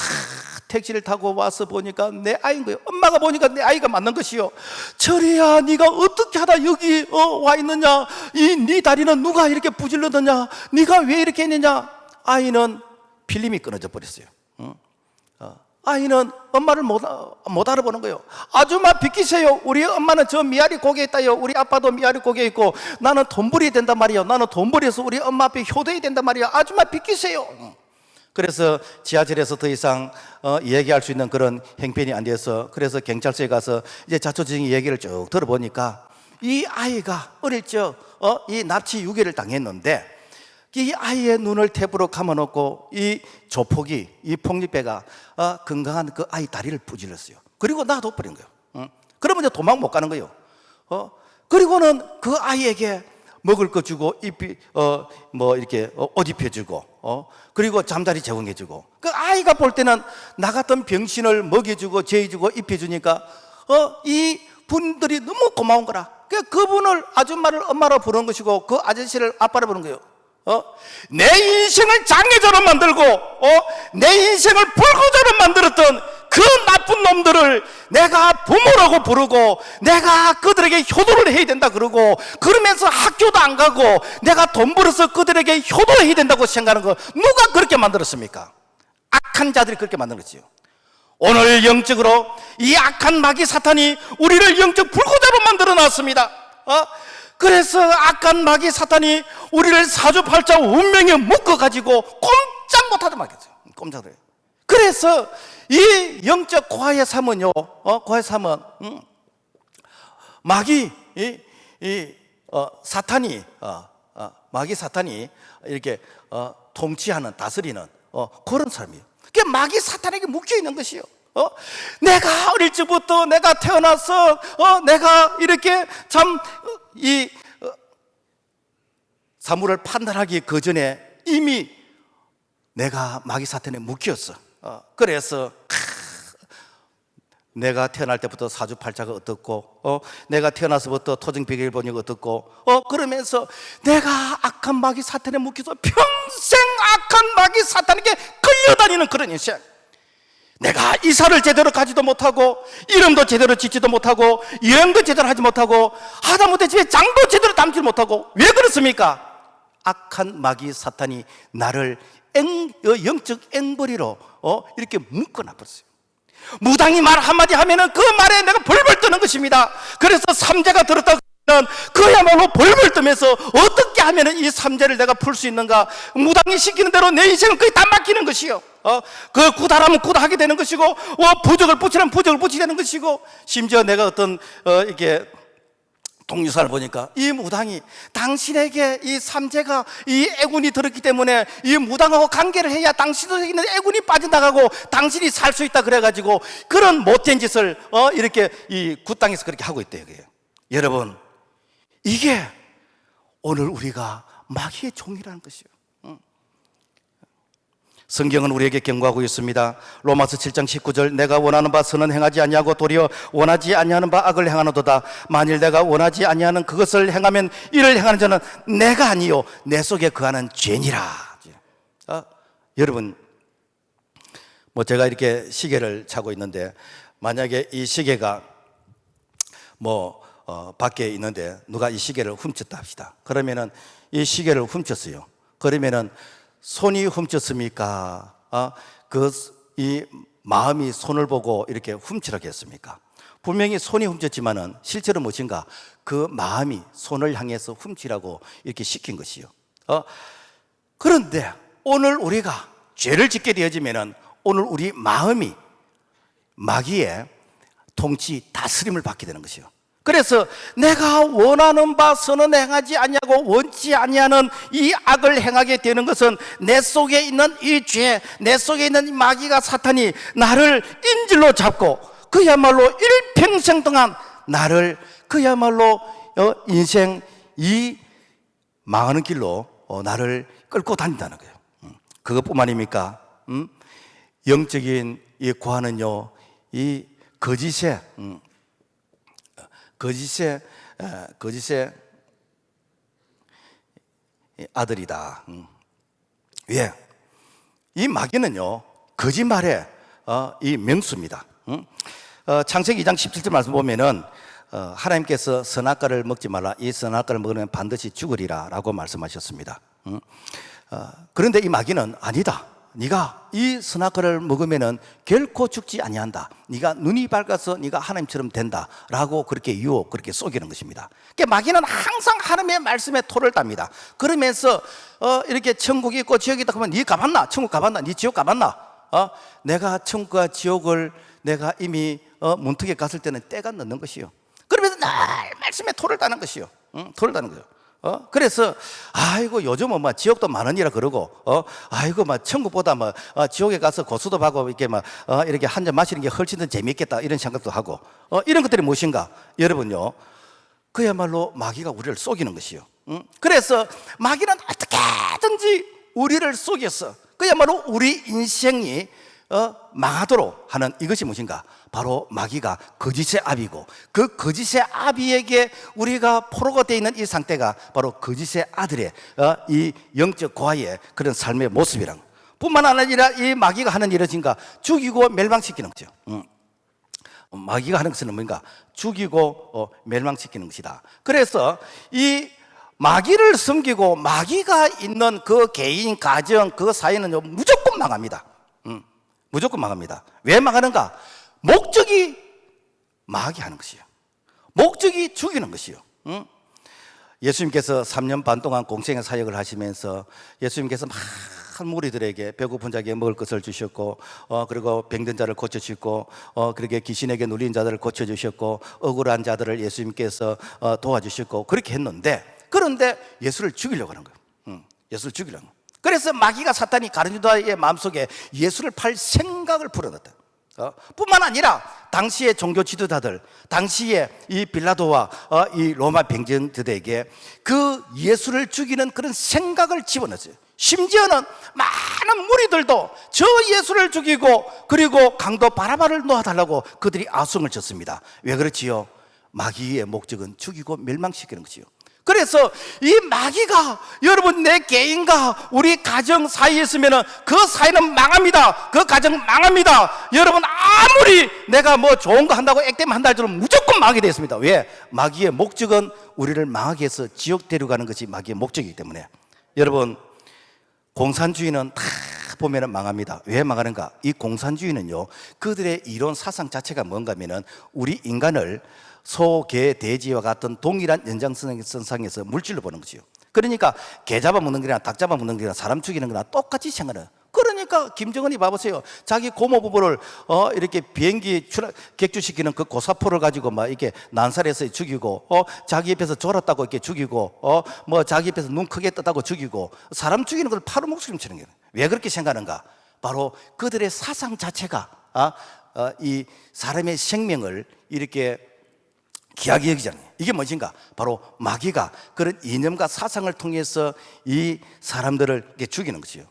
택시를 타고 와서 보니까 내 아이인 거예요. 엄마가 보니까 내 아이가 맞는 것이요. 철이야, 네가 어떻게 하다 여기 와 있느냐? 이 네 다리는 누가 이렇게 부질렀느냐? 네가 왜 이렇게 했느냐? 아이는 필름이 끊어져 버렸어요. 아이는 엄마를 못 알아보는 거예요. 아줌마 비키세요. 우리 엄마는 저 미아리 고개 있다요. 우리 아빠도 미아리 고개 있고 나는 돈벌이 된단 말이에요. 나는 돈벌이해서 우리 엄마 앞에 효도해야 된단 말이에요. 아줌마 비키세요. 그래서 지하철에서 더 이상 얘기할 수 있는 그런 행편이 안 돼서 그래서 경찰서에 가서 이제 자초지종의 얘기를 쭉 들어보니까 이 아이가 어릴 적 이 납치 유괴를 당했는데 이 아이의 눈을 탭으로 감아놓고 이 조폭이 이 폭력배가 건강한 그 아이 다리를 부질렀어요. 그리고 놔둬버린 거예요. 그러면 이제 도망 못 가는 거예요. 그리고는 그 아이에게 먹을 거 주고 뭐 이렇게 옷 입혀주고 그리고 잠자리 제공해주고 그 아이가 볼 때는 나 같은 병신을 먹여주고 재워주고 입혀주니까 이 분들이 너무 고마운 거라. 그분을 아줌마를 엄마로 부르는 것이고 그 아저씨를 아빠로 부르는 거예요. 내 인생을 장애자로 만들고 내 인생을 불구자로 만들었던 그 나쁜 놈들을 내가 부모라고 부르고 내가 그들에게 효도를 해야 된다 그러고 그러면서 학교도 안 가고 내가 돈 벌어서 그들에게 효도를 해야 된다고 생각하는 거 누가 그렇게 만들었습니까? 악한 자들이 그렇게 만든 거지요. 오늘 영적으로 이 악한 마귀 사탄이 우리를 영적 불구자로 만들어 놨습니다. 그래서 악한 마귀 사탄이 우리를 사주팔자 운명에 묶어가지고 꼼짝 못하게 만들었어요. 꼼짝을 해요. 그래서 이 영적 고아의 삶은요, 고아의 삶은 마귀 사탄이 마귀 사탄이 이렇게 통치하는 다스리는 그런 삶이에요. 그게 마귀 사탄에게 묶여 있는 것이요. 내가 어릴 적부터 내가 태어나서 내가 이렇게 참 이 사물을 판단하기 그 전에 이미 내가 마귀 사탄에 묶였어. 그래서 내가 태어날 때부터 사주팔자가 어떻고 내가 태어나서부터 토정비결 번역 어떻고 그러면서 내가 악한 마귀 사탄에 묶여서 평생 악한 마귀 사탄에게 끌려다니는 그런 인생. 내가 이사를 제대로 가지도 못하고 이름도 제대로 짓지도 못하고 여행도 제대로 하지 못하고 하다못해 집에 장도 제대로 담지 못하고 왜 그렇습니까? 악한 마귀 사탄이 나를 영적 앵벌이로 이렇게 묶어놔버렸어요. 무당이 말 한마디 하면은 그 말에 내가 벌벌 떠는 것입니다. 그래서 삼재가 들었다 그러면 그야말로 벌벌 떠면서 어떻게 하면은 이 삼재를 내가 풀 수 있는가? 무당이 시키는 대로 내 인생은 거의 다 맡기는 것이요. 그 구달하면 구달하게 되는 것이고, 부적을 붙이라면 부적을 붙이게 되는 것이고, 심지어 내가 어떤 이게 동유사를 보니까 이 무당이 당신에게 이 삼재가 이 애군이 들었기 때문에 이 무당하고 관계를 해야 당신에게 있는 애군이 빠져나가고 당신이 살 수 있다 그래가지고 그런 못된 짓을 이렇게 이 굿당에서 그렇게 하고 있대요. 여러분, 이게 오늘 우리가 마귀의 종이라는 것이에요. 성경은 우리에게 경고하고 있습니다. 로마서 7장 19절 내가 원하는 바 선은 행하지 아니하고 도리어 원하지 아니하는 바 악을 행하노도다. 만일 내가 원하지 아니하는 그것을 행하면 이를 행하는 자는 내가 아니요 내 속에 거하는 죄니라. 여러분, 뭐 제가 이렇게 시계를 차고 있는데 만약에 이 시계가 뭐 밖에 있는데 누가 이 시계를 훔쳤다 합시다. 그러면은 이 시계를 훔쳤어요. 그러면은 손이 훔쳤습니까? 이 마음이 손을 보고 이렇게 훔치라고 했습니까? 분명히 손이 훔쳤지만은 실제로 무엇인가? 그 마음이 손을 향해서 훔치라고 이렇게 시킨 것이요. 그런데 오늘 우리가 죄를 짓게 되어지면은 오늘 우리 마음이 마귀의 통치, 다스림을 받게 되는 것이요. 그래서 내가 원하는 바 선은 행하지 아니하고 원치 아니하는 이 악을 행하게 되는 것은 내 속에 있는 이 죄, 내 속에 있는 이 마귀가 사탄이 나를 인질로 잡고 그야말로 일평생 동안 나를 그야말로 인생 이 망하는 길로 나를 끌고 다닌다는 거예요. 그것뿐만입니까? 영적인 이 고아는요, 이 거짓의 아들이다. 왜? 이 마귀는요, 거짓말의 이 명수입니다. 창세기 2장 17절 말씀 보면은 하나님께서 선악과를 먹지 말라. 이 선악과를 먹으면 반드시 죽으리라 라고 말씀하셨습니다. 그런데 이 마귀는 아니다. 네가 이 선악과를 먹으면은 결코 죽지 아니한다. 네가 눈이 밝아서 네가 하나님처럼 된다라고 그렇게 유혹, 그렇게 속이는 것입니다. 그러니까 마귀는 항상 하나님의 말씀에 토를 답니다. 그러면서 이렇게 천국이 있고 지옥이 있다 하면 네 가봤나? 천국 가봤나? 네 지옥 가봤나? 내가 천국과 지옥을 내가 이미 문턱에 갔을 때는 때가 늦는 것이요. 그러면서 날 말씀에 토를 따는 것이요. 토를 따는 거예요. 그래서 아이고 요즘은 뭐 지옥도 많으니라 그러고 아이고 뭐 천국보다 뭐 지옥에 가서 고수도 하고 이렇게 막 이렇게 한 잔 마시는 게 훨씬 더 재미있겠다 이런 생각도 하고 이런 것들이 무엇인가? 여러분요, 그야말로 마귀가 우리를 속이는 것이요. 그래서 마귀는 어떻게든지 우리를 속여서 그야말로 우리 인생이 망하도록 하는 이것이 무엇인가? 바로 마귀가 거짓의 아비고, 그 거짓의 아비에게 우리가 포로가 되어 있는 이 상태가 바로 거짓의 아들의 이 영적 고아의 그런 삶의 모습이란 뿐만 아니라 이 마귀가 하는 일은 뭔가? 죽이고 멸망시키는 거죠. 마귀가 하는 것은 뭔가? 죽이고 멸망시키는 것이다. 그래서 이 마귀를 섬기고 마귀가 있는 그 개인, 가정, 그 사회는 무조건 망합니다. 무조건 망합니다. 왜 망하는가? 목적이 망하게 하는 것이요. 목적이 죽이는 것이요. 예수님께서 3년 반 동안 공생의 사역을 하시면서 예수님께서 많은 무리들에게 배고픈 자에게 먹을 것을 주셨고 그리고 병든 자를 고쳐주셨고 그렇게 귀신에게 눌린 자들을 고쳐주셨고 억울한 자들을 예수님께서 도와주셨고 그렇게 했는데, 그런데 예수를 죽이려고 하는 거예요. 예수를 죽이려고 하는 거예요. 그래서 마귀가, 사탄이 가룟 유다의 마음속에 예수를 팔 생각을 불어넣었다. 뿐만 아니라 당시의 종교 지도자들, 당시에 이 빌라도와 이 로마 병정들에게 그 예수를 죽이는 그런 생각을 집어넣었어요. 심지어는 많은 무리들도 저 예수를 죽이고 그리고 강도 바라바를 놓아달라고 그들이 아송을 쳤습니다. 왜 그렇지요? 마귀의 목적은 죽이고 멸망시키는 것이요. 그래서 이 마귀가 여러분 내 개인과 우리 가정 사이에 있으면 그 사이는 망합니다. 그 가정 망합니다. 여러분 아무리 내가 뭐 좋은 거 한다고 액땜 한다 할지라도 무조건 망하게 되어 있습니다. 왜? 마귀의 목적은 우리를 망하게 해서 지옥 데려가는 것이 마귀의 목적이기 때문에. 여러분 공산주의는 다 보면 망합니다. 왜 망하는가? 이 공산주의는요, 그들의 이론 사상 자체가 뭔가 하면은 우리 인간을 소, 개, 돼지와 같은 동일한 연장선상에서 물질로 보는 거지요. 그러니까 개 잡아먹는 거나 닭 잡아먹는 거나 사람 죽이는 거나 똑같이 생각해요. 그러니까 김정은이 봐보세요. 자기 고모 부부를 이렇게 비행기 객주시키는 그 고사포를 가지고 막 이렇게 난살해서 죽이고 자기 옆에서 졸았다고 이렇게 죽이고 뭐 자기 옆에서 눈 크게 떴다고 죽이고 사람 죽이는 걸 파로 목숨 치는 거예요. 왜 그렇게 생각하는가? 바로 그들의 사상 자체가 이 사람의 생명을 이렇게 귀하게 여기잖아요. 이게 무엇인가? 바로 마귀가 그런 이념과 사상을 통해서 이 사람들을 이렇게 죽이는 것이요.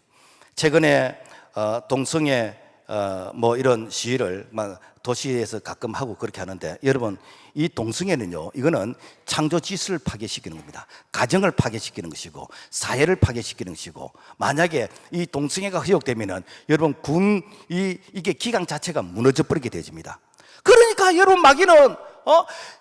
최근에 동성애 뭐 이런 시위를 막 도시에서 가끔 하고 그렇게 하는데, 여러분 이 동성애는요, 이거는 창조 질서를 파괴시키는 겁니다. 가정을 파괴시키는 것이고 사회를 파괴시키는 것이고, 만약에 이 동성애가 허용되면은 여러분 이게 기강 자체가 무너져 버리게 되집니다. 그러니까 여러분 마귀는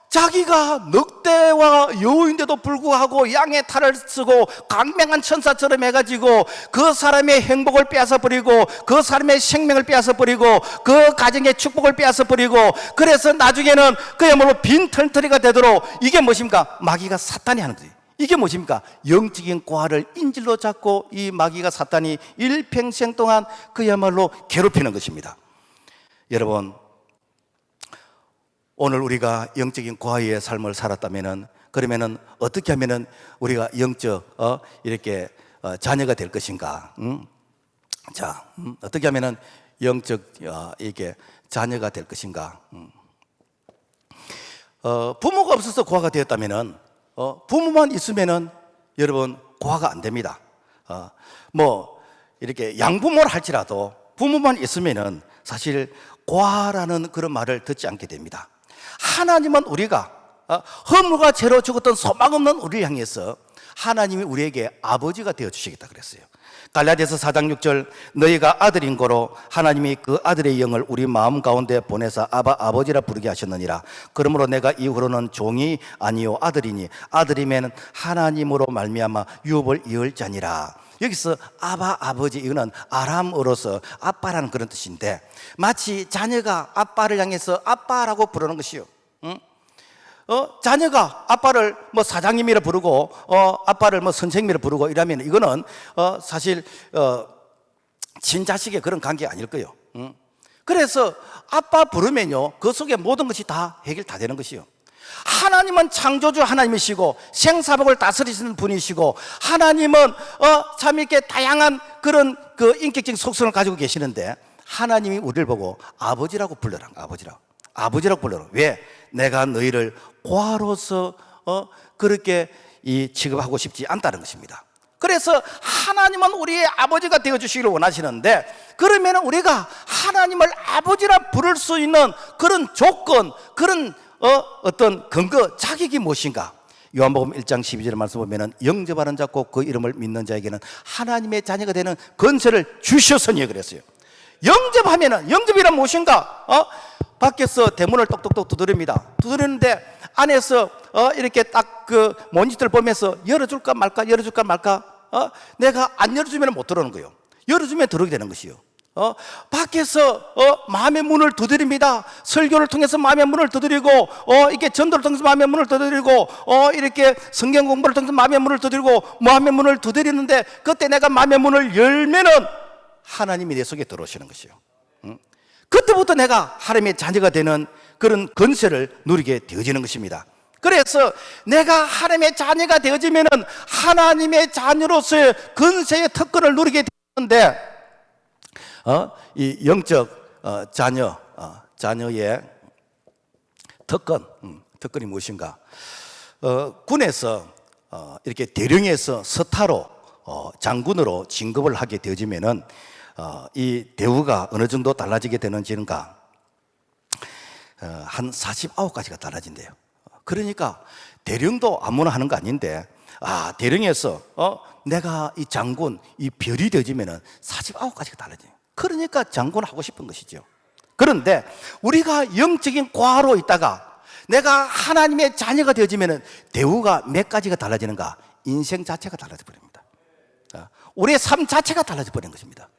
자기가 늑대와 여우인데도 불구하고 양의 탈을 쓰고 강맹한 천사처럼 해가지고 그 사람의 행복을 빼앗아 버리고 그 사람의 생명을 빼앗아 버리고 그 가정의 축복을 빼앗아 버리고 그래서 나중에는 그야말로 빈털터리가 되도록 이게 무엇입니까? 마귀가 사탄이 하는 거지. 이게 무엇입니까? 영적인 고아를 인질로 잡고 이 마귀가 사탄이 일평생 동안 그야말로 괴롭히는 것입니다. 여러분, 오늘 우리가 영적인 고아의 삶을 살았다면은 그러면은 어떻게 하면은 우리가 영적 이렇게 자녀가 될 것인가? 자, 어떻게 하면은 영적 이게 자녀가 될 것인가? 부모가 없어서 고아가 되었다면은 부모만 있으면은 여러분 고아가 안 됩니다. 뭐 이렇게 양부모를 할지라도 부모만 있으면은 사실 고아라는 그런 말을 듣지 않게 됩니다. 하나님은 우리가 허물과 죄로 죽었던 소망 없는 우리를 향해서 하나님이 우리에게 아버지가 되어 주시겠다 그랬어요. 갈라디아서 4장 6절 너희가 아들인 거로 하나님이 그 아들의 영을 우리 마음 가운데 보내사 아바 아버지라 부르게 하셨느니라. 그러므로 내가 이후로는 종이 아니요 아들이니 아들이면 하나님으로 말미암아 유업을 이을 자니라. 여기서 아바 아버지 이거는 아람어로서 아빠라는 그런 뜻인데 마치 자녀가 아빠를 향해서 아빠라고 부르는 것이요. 자녀가 아빠를 뭐 사장님이라 부르고 아빠를 뭐 선생님이라 부르고 이러면 이거는 사실 친자식의 그런 관계가 아닐 거예요. 그래서 아빠 부르면요 그 속에 모든 것이 다 해결 다 되는 것이요. 하나님은 창조주 하나님이시고 생사복을 다스리시는 분이시고 하나님은 참 이렇게 다양한 그런 그 인격적인 속성을 가지고 계시는데 하나님이 우리를 보고 아버지라고 불러라. 아버지라고 불러라. 왜? 내가 너희를 고아로서 그렇게 취급하고 싶지 않다는 것입니다. 그래서 하나님은 우리의 아버지가 되어주시기를 원하시는데 그러면 우리가 하나님을 아버지라 부를 수 있는 그런 조건, 그런 어떤 근거, 자격이 무엇인가? 요한복음 1장 12절 말씀 보면은 영접하는 자 곧 그 이름을 믿는 자에게는 하나님의 자녀가 되는 권세를 주셨으니 그랬어요. 영접하면은 영접이란 무엇인가? 밖에서 대문을 똑똑똑 두드리는데 안에서 이렇게 딱 그 모니터를 보면서 열어줄까 말까 내가 안 열어주면 못 들어오는 거예요. 열어주면 들어오게 되는 것이요. 밖에서 마음의 문을 두드립니다. 설교를 통해서 마음의 문을 두드리고 이렇게 전도를 통해서 마음의 문을 두드리고 이렇게 성경 공부를 통해서 마음의 문을 두드리고 마음의 문을 두드리는데 그때 내가 마음의 문을 열면은 하나님이 내 속에 들어오시는 것이요. 그때부터 내가 하나님의 자녀가 되는 그런 권세를 누리게 되어지는 것입니다. 그래서 내가 하나님의 자녀가 되어지면은 하나님의 자녀로서의 권세의 특권을 누리게 되는데 이 영적 자녀의 특권이 무엇인가? 군에서 이렇게 대령에서 서타로 장군으로 진급을 하게 되어지면은 이 대우가 어느 정도 달라지게 되는지는가? 한 49가지가 달라진대요. 그러니까 대령도 아무나 하는 거 아닌데 대령에서 내가 이 장군 이 별이 되어지면은 49가지가 달라져요. 그러니까 장군 하고 싶은 것이죠. 그런데 우리가 영적인 고아로 있다가 내가 하나님의 자녀가 되어지면은 대우가 몇 가지가 달라지는가? 인생 자체가 달라져 버립니다. 우리의 삶 자체가 달라져 버리는 것입니다.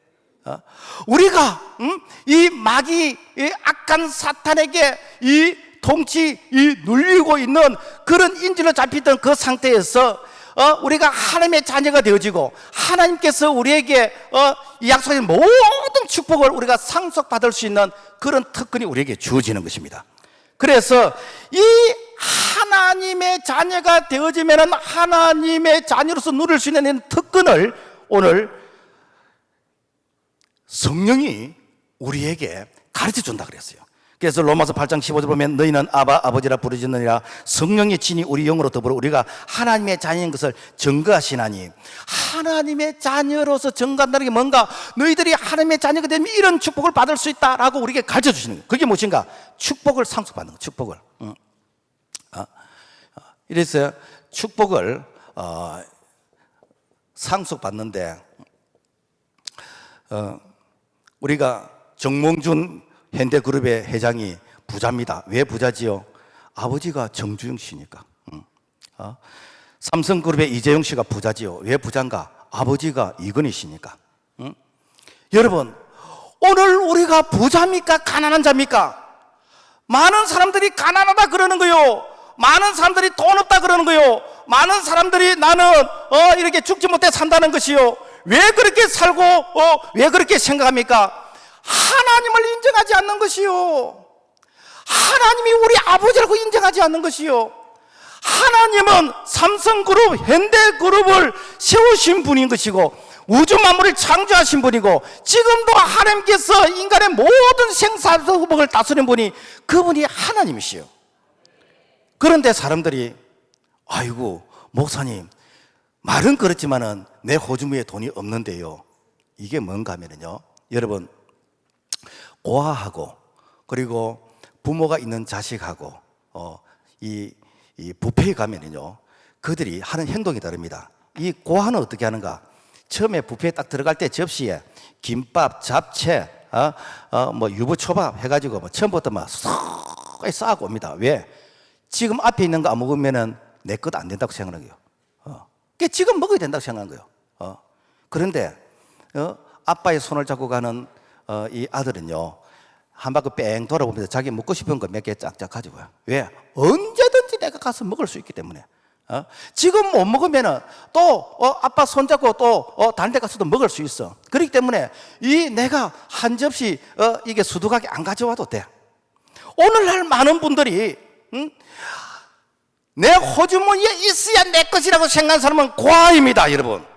우리가 이 마귀 이 악한 사탄에게 이 통치 이 눌리고 있는 그런 인질로 잡히던 그 상태에서 우리가 하나님의 자녀가 되어지고 하나님께서 우리에게 이 약속의 모든 축복을 우리가 상속받을 수 있는 그런 특권이 우리에게 주어지는 것입니다. 그래서 이 하나님의 자녀가 되어지면 하나님의 자녀로서 누릴 수 있는 특권을 오늘 성령이 우리에게 가르쳐 준다 그랬어요. 그래서 로마서 8장 15절 보면 너희는 아바 아버지라 부르짖느니라 성령의 진이 우리 영으로 더불어 우리가 하나님의 자녀인 것을 증거하시나니 하나님의 자녀로서 증거한다는 게 뭔가? 너희들이 하나님의 자녀가 되면 이런 축복을 받을 수 있다라고 우리에게 가르쳐 주시는 거예요. 그게 무엇인가? 축복을 상속받는 거예요. 축복을. 이래서 축복을 상속받는데 우리가 정몽준 현대그룹의 회장이 부자입니다. 왜 부자지요? 아버지가 정주영 씨니까. 삼성그룹의 이재용 씨가 부자지요. 왜 부자인가? 아버지가 이건희 씨니까. 여러분, 오늘 우리가 부자입니까? 가난한 자입니까? 많은 사람들이 가난하다 그러는 거요. 많은 사람들이 돈 없다 그러는 거요. 많은 사람들이 나는 이렇게 죽지 못해 산다는 것이요. 왜 그렇게 살고 왜 그렇게 생각합니까? 하나님을 인정하지 않는 것이요. 하나님이 우리 아버지라고 인정하지 않는 것이요. 하나님은 삼성그룹, 현대그룹을 세우신 분인 것이고 우주 만물을 창조하신 분이고 지금도 하나님께서 인간의 모든 생사복을 다스리는 분이 그분이 하나님이시요. 그런데 사람들이 아이고 목사님 말은 그렇지만은 내 호주머니에 돈이 없는데요. 이게 뭔가 하면요, 여러분, 고아하고 그리고 부모가 있는 자식하고 이 뷔페에 가면은요, 그들이 하는 행동이 다릅니다. 이 고아는 어떻게 하는가? 처음에 뷔페에 딱 들어갈 때 접시에 김밥, 잡채, 뭐 유부초밥 해가지고 뭐 처음부터 막 쏙 쌓고 옵니다. 왜? 지금 앞에 있는 거 안 먹으면은 내 것 안 된다고 생각하는 거예요. 그게 지금 먹어야 된다고 생각하는 거예요. 그런데 아빠의 손을 잡고 가는 이 아들은요, 한 바퀴 뺑 돌아보면서 자기 먹고 싶은 거 몇 개 짝짝 가지고요. 왜? 언제든지 내가 가서 먹을 수 있기 때문에. 지금 못 먹으면은 또 아빠 손잡고 또 다른 데 가서도 먹을 수 있어. 그렇기 때문에 이 내가 한 접시 이게 수두하게 안 가져와도 돼. 오늘날 많은 분들이 내 호주머니에 있어야 내 것이라고 생각하는 사람은 고아입니다, 여러분.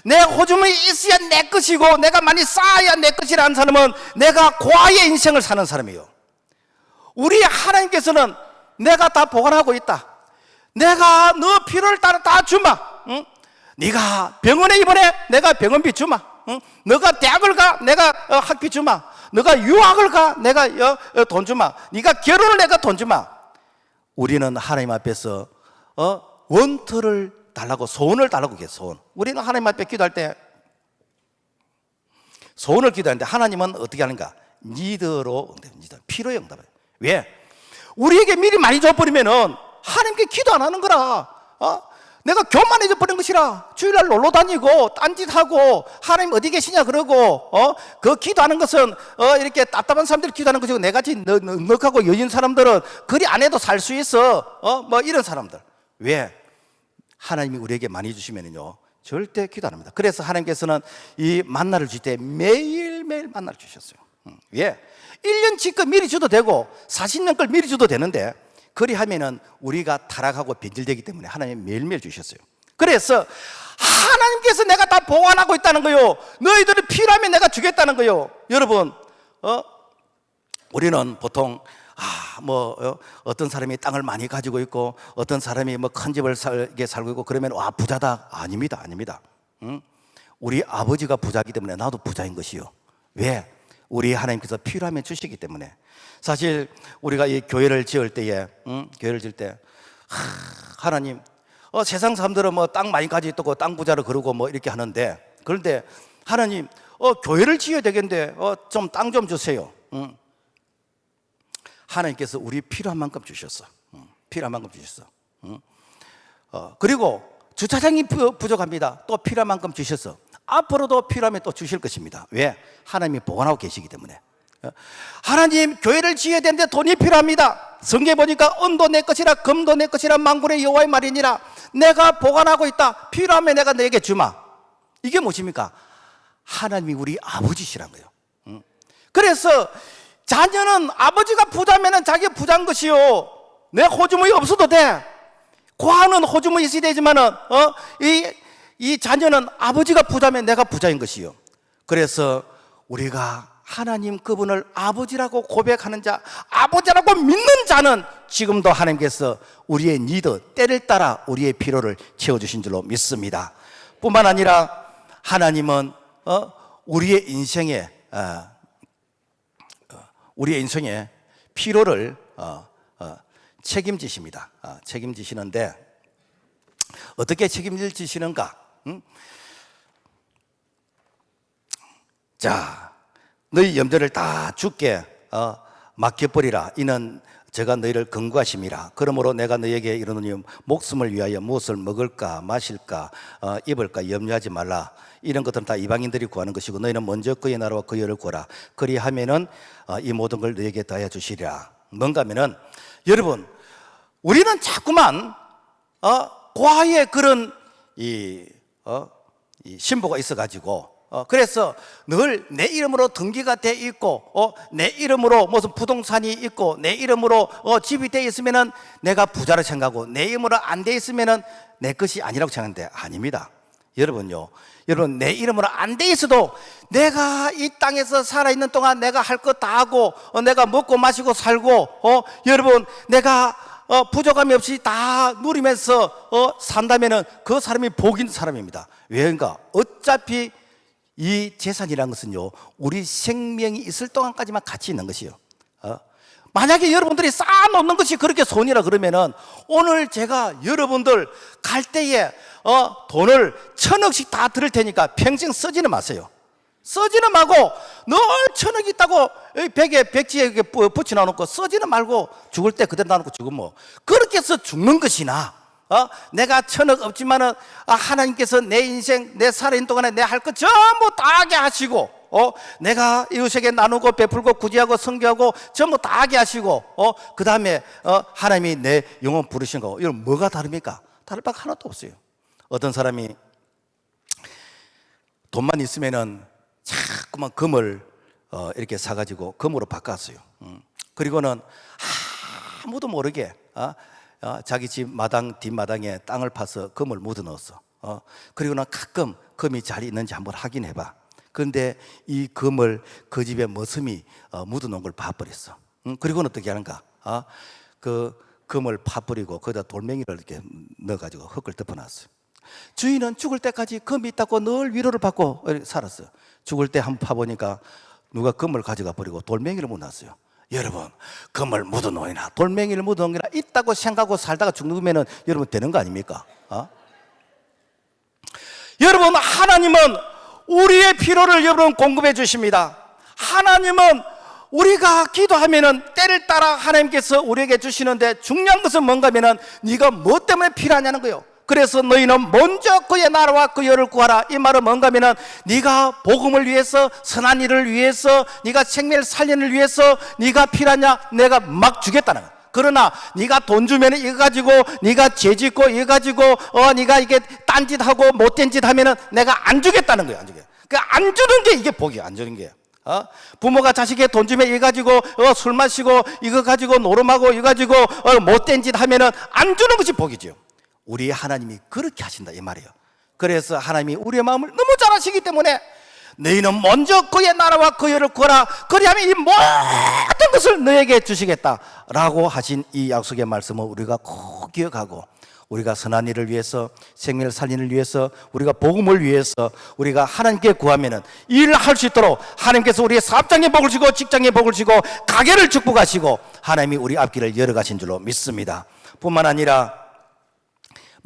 내 호주머니에 있어야 내 것이고 내가 많이 쌓아야 내 것이라는 사람은 내가 고아의 인생을 사는 사람이에요. 우리 하나님께서는 내가 다 보관하고 있다. 내가 너 필요를 따라 다 주마. 응? 네가 병원에 입원해, 내가 병원비 주마. 응? 너가 대학을 가, 내가 학비 주마. 너가 유학을 가, 내가 돈 주마. 네가 결혼을 내가 돈 주마. 우리는 하나님 앞에서 원터를 달라고, 소원을 달라고 해요. 소원. 우리는 하나님 앞에 기도할 때 소원을 기도하는데 하나님은 어떻게 하는가? 니드로 응답, 필요에 응답해요. 왜? 우리에게 미리 많이 줘버리면은 하나님께 기도 안 하는 거라. 내가 교만해져 버린 것이라. 주일날 놀러 다니고 딴짓하고 하나님 어디 계시냐 그러고 그 기도하는 것은 이렇게 답답한 사람들이 기도하는 것이고 내같이 넉넉하고 여인 사람들은 그리 안 해도 살 수 있어. 뭐 이런 사람들. 왜? 하나님이 우리에게 많이 주시면은요 절대 기도 안 합니다. 그래서 하나님께서는 이 만나를 주실 때 매일매일 만나를 주셨어요. 왜? 1년치 거 미리 줘도 되고 40년 걸 미리 줘도 되는데 그리하면은 우리가 타락하고 변질되기 때문에 하나님 매일매일 주셨어요. 그래서 하나님께서 내가 다 보관하고 있다는 거요. 너희들이 필요하면 내가 주겠다는 거요. 여러분, 우리는 보통 어떤 사람이 땅을 많이 가지고 있고 어떤 사람이 뭐 큰 집을 살고 있고 그러면 와 부자다. 아닙니다, 아닙니다. 우리 아버지가 부자이기 때문에 나도 부자인 것이요. 왜? 우리 하나님께서 필요하면 주시기 때문에. 사실 우리가 이 교회를 지을 때에 교회를 지을 때 하나님 세상 사람들은 뭐 땅 많이 가지고 있고 땅 부자를 그러고 뭐 이렇게 하는데 그런데 하나님 교회를 지어야 되겠는데 좀 땅 좀 주세요. 하나님께서 우리 필요한 만큼 주셨어. 필요한 만큼 주셨어. 그리고 주차장이 부족합니다. 또 필요한 만큼 주셨어. 앞으로도 필요하면 또 주실 것입니다. 왜? 하나님이 보관하고 계시기 때문에. 하나님 교회를 지어야 되는데 돈이 필요합니다. 성경에 보니까 은도 내 것이라 금도 내 것이라 만군의 여호와의 말이니라. 내가 보관하고 있다. 필요하면 내가 너에게 주마. 이게 무엇입니까? 하나님이 우리 아버지시란 거예요. 그래서 자녀는 아버지가 부자면 자기가 부자인 것이요. 내 호주머니 없어도 돼. 고아는 호주머니 있어야 되지만은 이 자녀는 아버지가 부자면 내가 부자인 것이요. 그래서 우리가 하나님 그분을 아버지라고 고백하는 자, 아버지라고 믿는 자는 지금도 하나님께서 우리의 니드, 때를 따라 우리의 필요를 채워주신 줄로 믿습니다. 뿐만 아니라 하나님은 우리의 인생에 필요를 책임지십니다. 책임지시는데 어떻게 책임지시는가? 자, 너희 염려를 다 주께 맡겨버리라. 이는 제가 너희를 근구하심이라. 그러므로 내가 너희에게 이르노니 목숨을 위하여 무엇을 먹을까 마실까 입을까 염려하지 말라. 이런 것들은 다 이방인들이 구하는 것이고 너희는 먼저 그의 나라와 그의 의를 구하라. 그리하면은 이 모든 걸 너희에게 더하여 주시리라. 뭔가 하면은 여러분, 우리는 자꾸만 과의 그런 이 신보가 있어가지고 그래서 늘 내 이름으로 등기가 돼 있고 내 이름으로 무슨 부동산이 있고 내 이름으로 집이 돼 있으면은 내가 부자로 생각하고 내 이름으로 안 돼 있으면은 내 것이 아니라고 생각하는데 아닙니다. 여러분요, 여러분 내 이름으로 안 돼 있어도 내가 이 땅에서 살아있는 동안 내가 할 것 다 하고 내가 먹고 마시고 살고 여러분 내가 부족함이 없이 다 누리면서 산다면은 그 사람이 복 있는 사람입니다. 왜인가? 어차피 이 재산이라는 것은요, 우리 생명이 있을 동안까지만 가치 있는 것이요. 만약에 여러분들이 쌓아놓는 것이 그렇게 손이라 그러면은 오늘 제가 여러분들 갈 때에 돈을 1,000억씩 다 드릴 테니까 평생 쓰지는 마세요. 쓰지는 말고 늘 1,000억 있다고 벽에 백지에 붙여놔놓고 쓰지는 말고 죽을 때 그대로 놔놓고 죽으면 뭐 그렇게 해서 죽는 것이나 내가 1,000억 없지만은 하나님께서 내 인생 내 살아있는 동안에 내 할 것 전부 다 하게 하시고 내가 이웃에게 나누고 베풀고 구제하고 선교하고 전부 다 하게 하시고 그 다음에 하나님이 내 영혼 부르신 거 이건 뭐가 다릅니까? 다를 바가 하나도 없어요. 어떤 사람이 돈만 있으면은 자꾸만 금을 이렇게 사가지고 금으로 바꿨어요. 그리고는 아무도 모르게 자기 집 마당 뒷마당에 땅을 파서 금을 묻어 넣었어. 그리고는 가끔 금이 잘 있는지 한번 확인해봐. 그런데 이 금을 그 집에 머슴이 묻어 놓은 걸 봐버렸어. 그리고는 어떻게 하는가? 그 금을 파버리고 거기다 돌멩이를 이렇게 넣어가지고 흙을 덮어놨어요. 주인은 죽을 때까지 금이 있다고 늘 위로를 받고 살았어요. 죽을 때 한번 파보니까 누가 금을 가져가 버리고 돌멩이를 묻어놨어요. 여러분, 금을 묻어놓으나 돌멩이를 묻어놓으나 있다고 생각하고 살다가 죽으면 여러분 되는 거 아닙니까? 여러분, 하나님은 우리의 필요를 여러분 공급해 주십니다. 하나님은 우리가 기도하면은 때를 따라 하나님께서 우리에게 주시는데 중요한 것은 뭔가 하면은 네가 뭐 때문에 필요하냐는 거예요. 그래서 너희는 먼저 그의 나라와 그의 의를 구하라. 이 말은 뭔가 하면은 네가 복음을 위해서, 선한 일을 위해서, 네가 생명을 살리는 위해서 네가 필요하냐? 내가 막 주겠다는 거야. 그러나 네가 돈 주면 이거 가지고 네가 죄 짓고 이거 가지고 네가 이게 딴짓하고 못된 짓 하면은 내가 안 주겠다는 거야. 안 주게. 그러니까 안 주는 게 이게 복이야. 안 주는 게. 부모가 자식에게 돈 주면 이거 가지고 술 마시고 이거 가지고 노름하고 이거 가지고 못된 짓 하면은 안 주는 것이 복이죠. 우리 하나님이 그렇게 하신다 이 말이에요. 그래서 하나님이 우리의 마음을 너무 잘 아시기 때문에 너희는 먼저 그의 나라와 그의 의를 구하라. 그리하면 이 모든 것을 너에게 주시겠다라고 하신 이 약속의 말씀을 우리가 꼭 기억하고 우리가 선한 일을 위해서, 생명을 살리는 일을 위해서, 우리가 복음을 위해서 우리가 하나님께 구하면은 일을 할 수 있도록 하나님께서 우리의 사업장에 복을 주고 직장에 복을 주고 가게를 축복하시고 하나님이 우리 앞길을 열어가신 줄로 믿습니다. 뿐만 아니라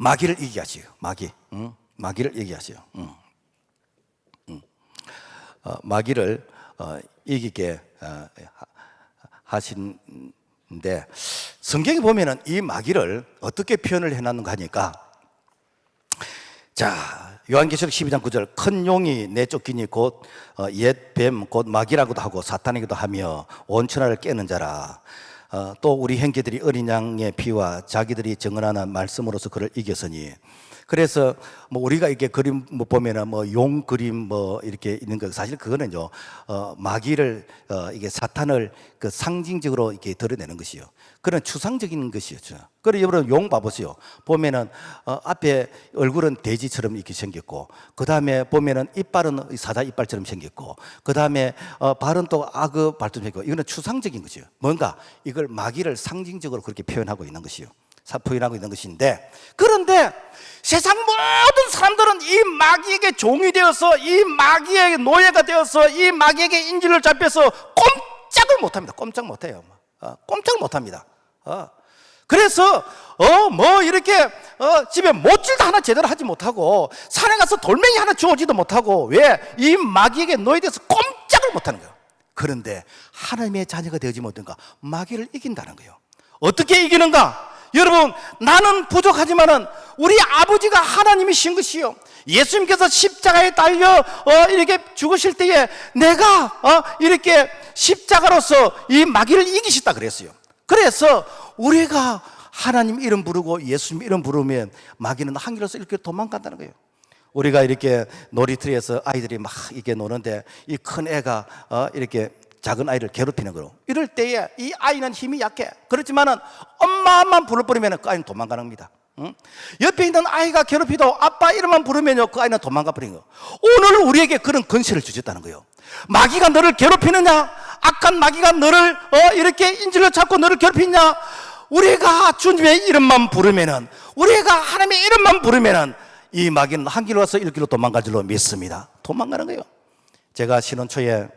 마귀를 이기게 하시오. 마귀를 이기게 하시오. 마귀를 이기게 하신데 성경에 보면은 이 마귀를 어떻게 표현을 해놨는가 하니까 자, 요한계시록 12장 9절 큰 용이 내쫓기니 곧 옛 뱀 곧 마귀라고도 하고 사탄이기도 하며 온 천하를 깨는 자라. 또 우리 형제들이 어린 양의 피와 자기들이 증언하는 말씀으로서 그를 이겼으니. 그래서 뭐 우리가 이렇게 그림 뭐 보면은 뭐 용 그림 뭐 이렇게 있는 거 사실 그거는요 마귀를 이게 사탄을 그 상징적으로 이렇게 드러내는 것이요. 그런 추상적인 것이요. 그래 여러분 용 봐보세요. 보면은 앞에 얼굴은 돼지처럼 이렇게 생겼고 그 다음에 보면은 이빨은 사자 이빨처럼 생겼고 그 다음에 발은 또 악어 발처럼 생겼고 이거는 추상적인 것이요. 뭔가 이걸 마귀를 상징적으로 그렇게 표현하고 있는 것이요. 표현하고 있는 것인데 그런데 세상 모든 사람들은 이 마귀에게 종이 되어서 이 마귀의 노예가 되어서 이 마귀에게 인질을 잡혀서 꼼짝을 못합니다. 꼼짝 못해요. 꼼짝을 못합니다. 그래서 뭐 이렇게 집에 못질도 하나 제대로 하지 못하고 산에 가서 돌멩이 하나 주워지도 못하고 왜? 이 마귀에게 노예돼서 꼼짝을 못하는 거예요. 그런데 하나님의 자녀가 되지 못한가 마귀를 이긴다는 거예요. 어떻게 이기는가? 여러분, 나는 부족하지만은 우리 아버지가 하나님이신 것이요, 예수님께서 십자가에 달려 이렇게 죽으실 때에 내가 이렇게 십자가로서 이 마귀를 이기셨다 그랬어요. 그래서 우리가 하나님 이름 부르고 예수님 이름 부르면 마귀는 한 길로서 이렇게 도망간다는 거예요. 우리가 이렇게 놀이터에서 아이들이 막 이렇게 노는데 이 큰 애가 이렇게 작은 아이를 괴롭히는 거로, 이럴 때에 이 아이는 힘이 약해. 그렇지만은 엄마만 불러버리면 그 아이는 도망가는 겁니다. 응? 옆에 있는 아이가 괴롭히도 아빠 이름만 부르면요, 그 아이는 도망가 버리는 거예요. 오늘 우리에게 그런 권세를 주셨다는 거예요. 마귀가 너를 괴롭히느냐? 악한 마귀가 너를 이렇게 인질로 잡고 너를 괴롭히냐? 우리가 주님의 이름만 부르면은, 우리가 하나님의 이름만 부르면은 이 마귀는 한 길로 와서 일 길로 도망갈 줄로 믿습니다. 도망가는 거예요. 제가 신혼초에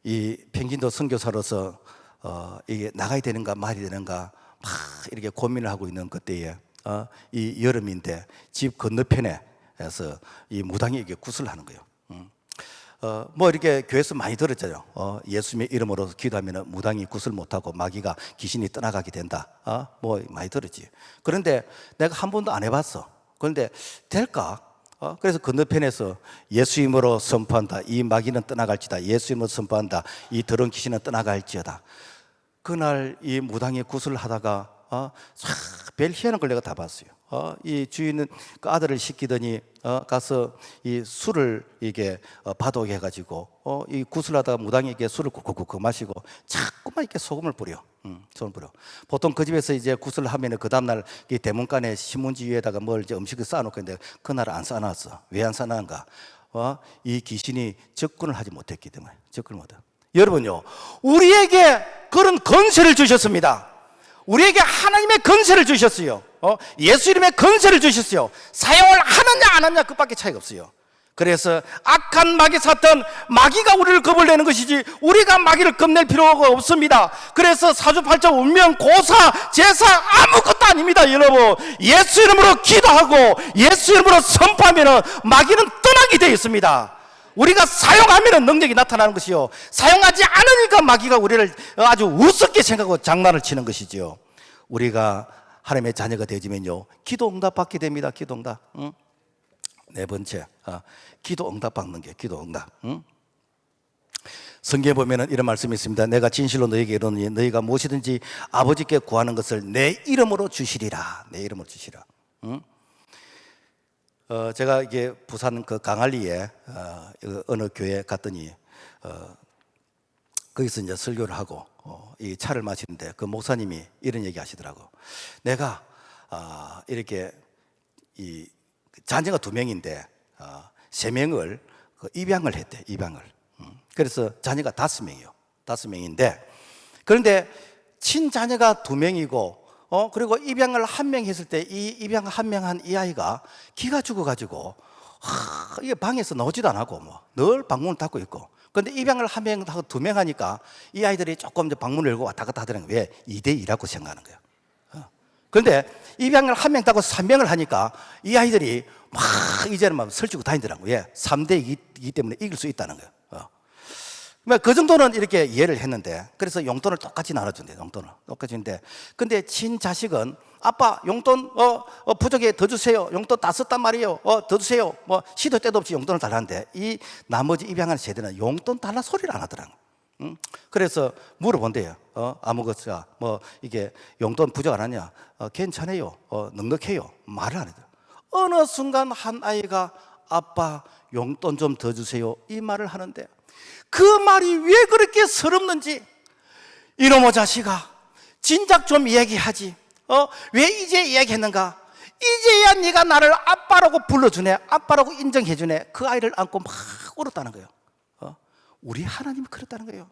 이 평진도 선교사로서 이게 나가야 되는가 말이 되는가 막 이렇게 고민을 하고 있는 그때에 이 여름인데 집 건너편에서 이 무당이 이게 구슬을 하는 거예요. 뭐 이렇게 교회에서 많이 들었잖아요. 예수님의 이름으로 기도하면 무당이 구슬 못하고 마귀가 귀신이 떠나가게 된다. 뭐 많이 들었지. 그런데 내가 한 번도 안 해봤어. 그런데 될까? 그래서 건너편에서 예수 이름으로 선포한다. 이 마귀는 떠나갈지다. 예수 이름으로 선포한다. 이 더러운 귀신은 떠나갈지어다. 그날 이 무당의 구슬을 하다가 별 희한한 걸 내가 다 봤어요. 이 주인은 그 아들을 시키더니 가서 이 술을 이게 바도게 해가지고 이 구슬하다가 무당에게 술을 쿡쿡쿡 마시고 자꾸만 이렇게 소금을 뿌려. 소금을 뿌려. 보통 그 집에서 이제 구슬을 하면은 그 다음날 이 대문간에 신문지 위에다가 뭘 이제 음식을 쌓아놓고 있는데 그날 안 쌓아놨어. 왜 안 쌓아놨는가? 이 귀신이 접근을 하지 못했기 때문에. 접근을 못해. 여러분요, 우리에게 그런 권세를 주셨습니다. 우리에게 하나님의 권세를 주셨어요. 예수 이름의 권세를 주셨어요. 사용을 하느냐 안 하느냐 그밖에 차이가 없어요. 그래서 악한 마귀 사탄, 마귀가 우리를 겁을내는 것이지 우리가 마귀를 겁낼 필요가 없습니다. 그래서 사주팔자 운명 고사 제사 아무것도 아닙니다. 여러분, 예수 이름으로 기도하고 예수 이름으로 선포하면 마귀는 떠나게 되어 있습니다. 우리가 사용하면 능력이 나타나는 것이요, 사용하지 않으니까 마귀가 우리를 아주 우습게 생각하고 장난을 치는 것이죠. 우리가 하나님의 자녀가 되지면요, 기도 응답 받게 됩니다. 기도 응답. 네 번째, 기도 응답 받는 게 기도 응답. 성경에 보면은 이런 말씀이 있습니다. 내가 진실로 너에게 이르노니 너희가 무엇이든지 아버지께 구하는 것을 내 이름으로 주시리라. 내 이름으로 주시라. 제가 이게 부산 그 강안리에 어느 교회 갔더니 거기서 이제 설교를 하고 이 차를 마시는데 그 목사님이 이런 얘기 하시더라고. 내가 이렇게 이 자녀가 2명인데 3명을 입양을 했대. 입양을. 그래서 자녀가 5명이요. 5명인데 그런데 친자녀가 2명이고 그리고 입양을 1명 했을 때 이 입양 1명 한 이 아이가 기가 죽어가지고 이게 방에서 나오지도 않고 뭐 늘 방문을 닫고 있고. 그런데 입양을 1명 하고 2명 하니까 이 아이들이 조금 이제 방문을 열고 왔다 갔다 하더라는 거예요. 왜? 2대2라고 생각하는 거예요. 그런데 입양을 1명 따고 3명을 하니까 이 아이들이 막 이제는 막 설치고 다니더라고요. 왜? 3대2이기 때문에 이길 수 있다는 거예요. 그 정도는 이렇게 이해를 했는데, 그래서 용돈을 똑같이 나눠준대. 용돈을 똑같이 주는데, 근데 친자식은 아빠 용돈 부족해 더 주세요. 용돈 다 썼단 말이에요. 더 주세요. 뭐 시도 때도 없이 용돈을 달라는데 이 나머지 입양하는 세대는 용돈 달라 소리를 안 하더라고. 그래서 물어본대요. 아무것도 뭐 이게 용돈 부족 안 하냐? 괜찮아요. 넉넉해요. 말을 안 해요. 어느 순간 한 아이가 아빠 용돈 좀 더 주세요. 이 말을 하는데 그 말이 왜 그렇게 서럽는지, 이놈의 자식아 진작 좀 얘기하지. 왜 이제 이야기했는가? 이제야 네가 나를 아빠라고 불러주네, 아빠라고 인정해주네. 그 아이를 안고 막 울었다는 거예요. 우리 하나님이 그렇다는 거예요.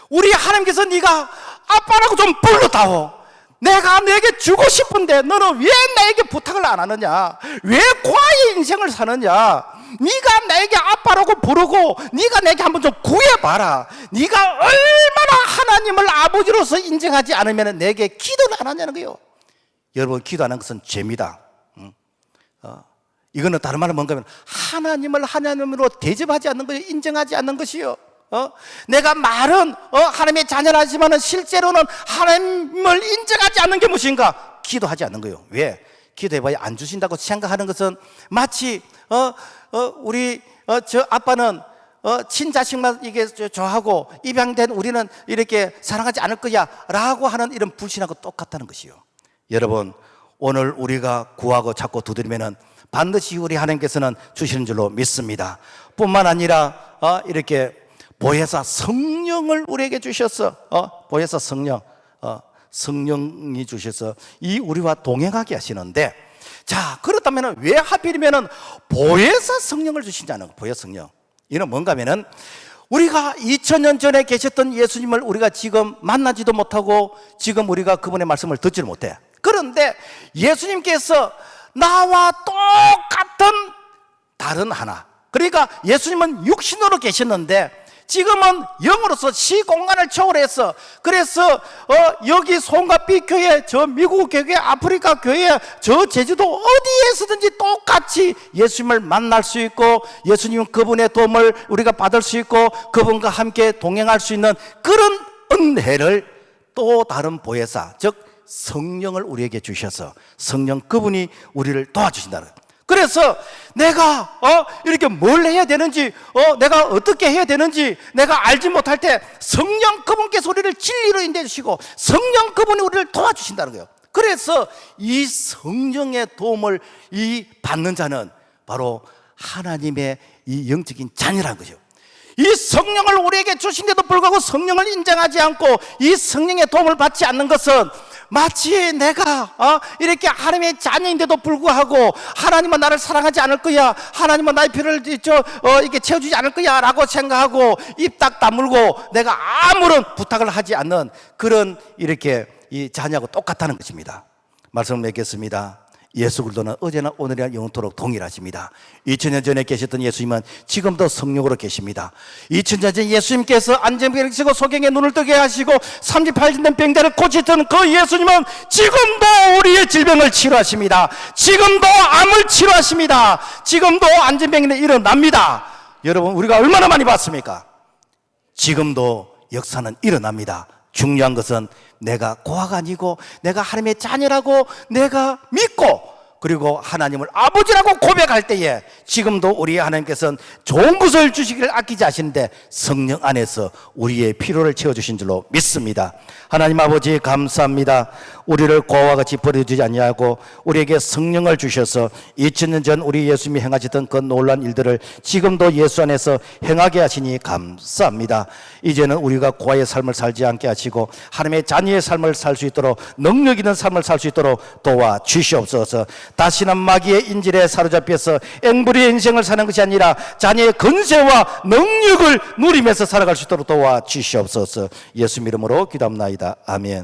우리 하나님께서 네가 아빠라고 좀 불러다오. 내가 너에게 주고 싶은데 너는 왜 나에게 부탁을 안 하느냐? 왜 과의 인생을 사느냐? 네가 나에게 아빠라고 부르고 네가 내게 한번 좀 구해봐라. 네가 얼마나 하나님을 아버지로서 인정하지 않으면 내게 기도를 안 하냐는 거예요. 여러분, 기도하는 것은 죄입니다. 이거는 다른 말은 뭔가 하면 하나님을 하나님으로 대접하지 않는 거예요. 인정하지 않는 것이요. 내가 말은 하나님의 자녀라지만은 실제로는 하나님을 인정하지 않는 게 무엇인가? 기도하지 않는 거예요. 왜? 기도해봐야 안 주신다고 생각하는 것은 마치 우리 저 아빠는 친자식만 이게 좋아하고 입양된 우리는 이렇게 사랑하지 않을 거야 라고 하는 이런 불신하고 똑같다는 것이요. 여러분, 오늘 우리가 구하고 찾고 두드리면은 반드시 우리 하나님께서는 주시는 줄로 믿습니다. 뿐만 아니라 이렇게 보혜사 성령을 우리에게 주셔서 보혜사 성령이 주셔서 이 우리와 동행하게 하시는데, 자, 그렇다면 왜 하필이면 보혜사 성령을 주시냐는 거예요. 보혜사 성령. 이는 뭔가 하면은 우리가 2000년 전에 계셨던 예수님을 우리가 지금 만나지도 못하고 지금 우리가 그분의 말씀을 듣지를 못해. 그런데 예수님께서 나와 똑같은 다른 하나, 그러니까 예수님은 육신으로 계셨는데 지금은 영으로서 시공간을 초월해서, 그래서 여기 송가비 교회, 저 미국 교회, 아프리카 교회, 저 제주도 어디에서든지 똑같이 예수님을 만날 수 있고 예수님 그분의 도움을 우리가 받을 수 있고 그분과 함께 동행할 수 있는 그런 은혜를 또 다른 보혜사, 즉 성령을 우리에게 주셔서 성령 그분이 우리를 도와주신다는 거예요. 그래서 내가 이렇게 뭘 해야 되는지, 내가 어떻게 해야 되는지 내가 알지 못할 때 성령 그분께서 우리를 진리로 인도해 주시고 성령 그분이 우리를 도와주신다는 거예요. 그래서 이 성령의 도움을 받는 자는 바로 하나님의 이 영적인 자녀라는 거죠. 이 성령을 우리에게 주신데도 불구하고 성령을 인정하지 않고 이 성령의 도움을 받지 않는 것은 마치 내가 이렇게 하나님의 자녀인데도 불구하고 하나님은 나를 사랑하지 않을 거야, 하나님은 나의 필요를 이렇게 채워주지 않을 거야 라고 생각하고 입 딱 다물고 내가 아무런 부탁을 하지 않는 그런 이렇게 이 자녀하고 똑같다는 것입니다. 말씀을 맺겠습니다. 예수 그리스도는 어제나 오늘이나 영원토록 동일하십니다. 2000년 전에 계셨던 예수님은 지금도 성령으로 계십니다. 2000년 전 예수님께서 안전병을 치고 소경의 눈을 뜨게 하시고 38년 된 병자를 고치던 그 예수님은 지금도 우리의 질병을 치료하십니다. 지금도 암을 치료하십니다. 지금도 안전병이 일어납니다. 여러분, 우리가 얼마나 많이 봤습니까? 지금도 역사는 일어납니다. 중요한 것은 내가 고아가 아니고 내가 하나님의 자녀라고 내가 믿고 그리고 하나님을 아버지라고 고백할 때에 지금도 우리 하나님께서는 좋은 것을 주시기를 아끼지 않으시는데 성령 안에서 우리의 필요를 채워주신 줄로 믿습니다. 하나님 아버지 감사합니다. 우리를 고아와 같이 버려두지 아니하고 우리에게 성령을 주셔서 2000년 전 우리 예수님이 행하셨던 그 놀라운 일들을 지금도 예수 안에서 행하게 하시니 감사합니다. 이제는 우리가 고아의 삶을 살지 않게 하시고 하나님의 자녀의 삶을 살 수 있도록 능력 있는 삶을 살 수 있도록 도와주시옵소서. 다시는 마귀의 인질에 사로잡혀서 앵부리의 인생을 사는 것이 아니라 자녀의 건세와 능력을 누리면서 살아갈 수 있도록 도와주시옵소서. 예수 이름으로 기도합나이다. 아멘.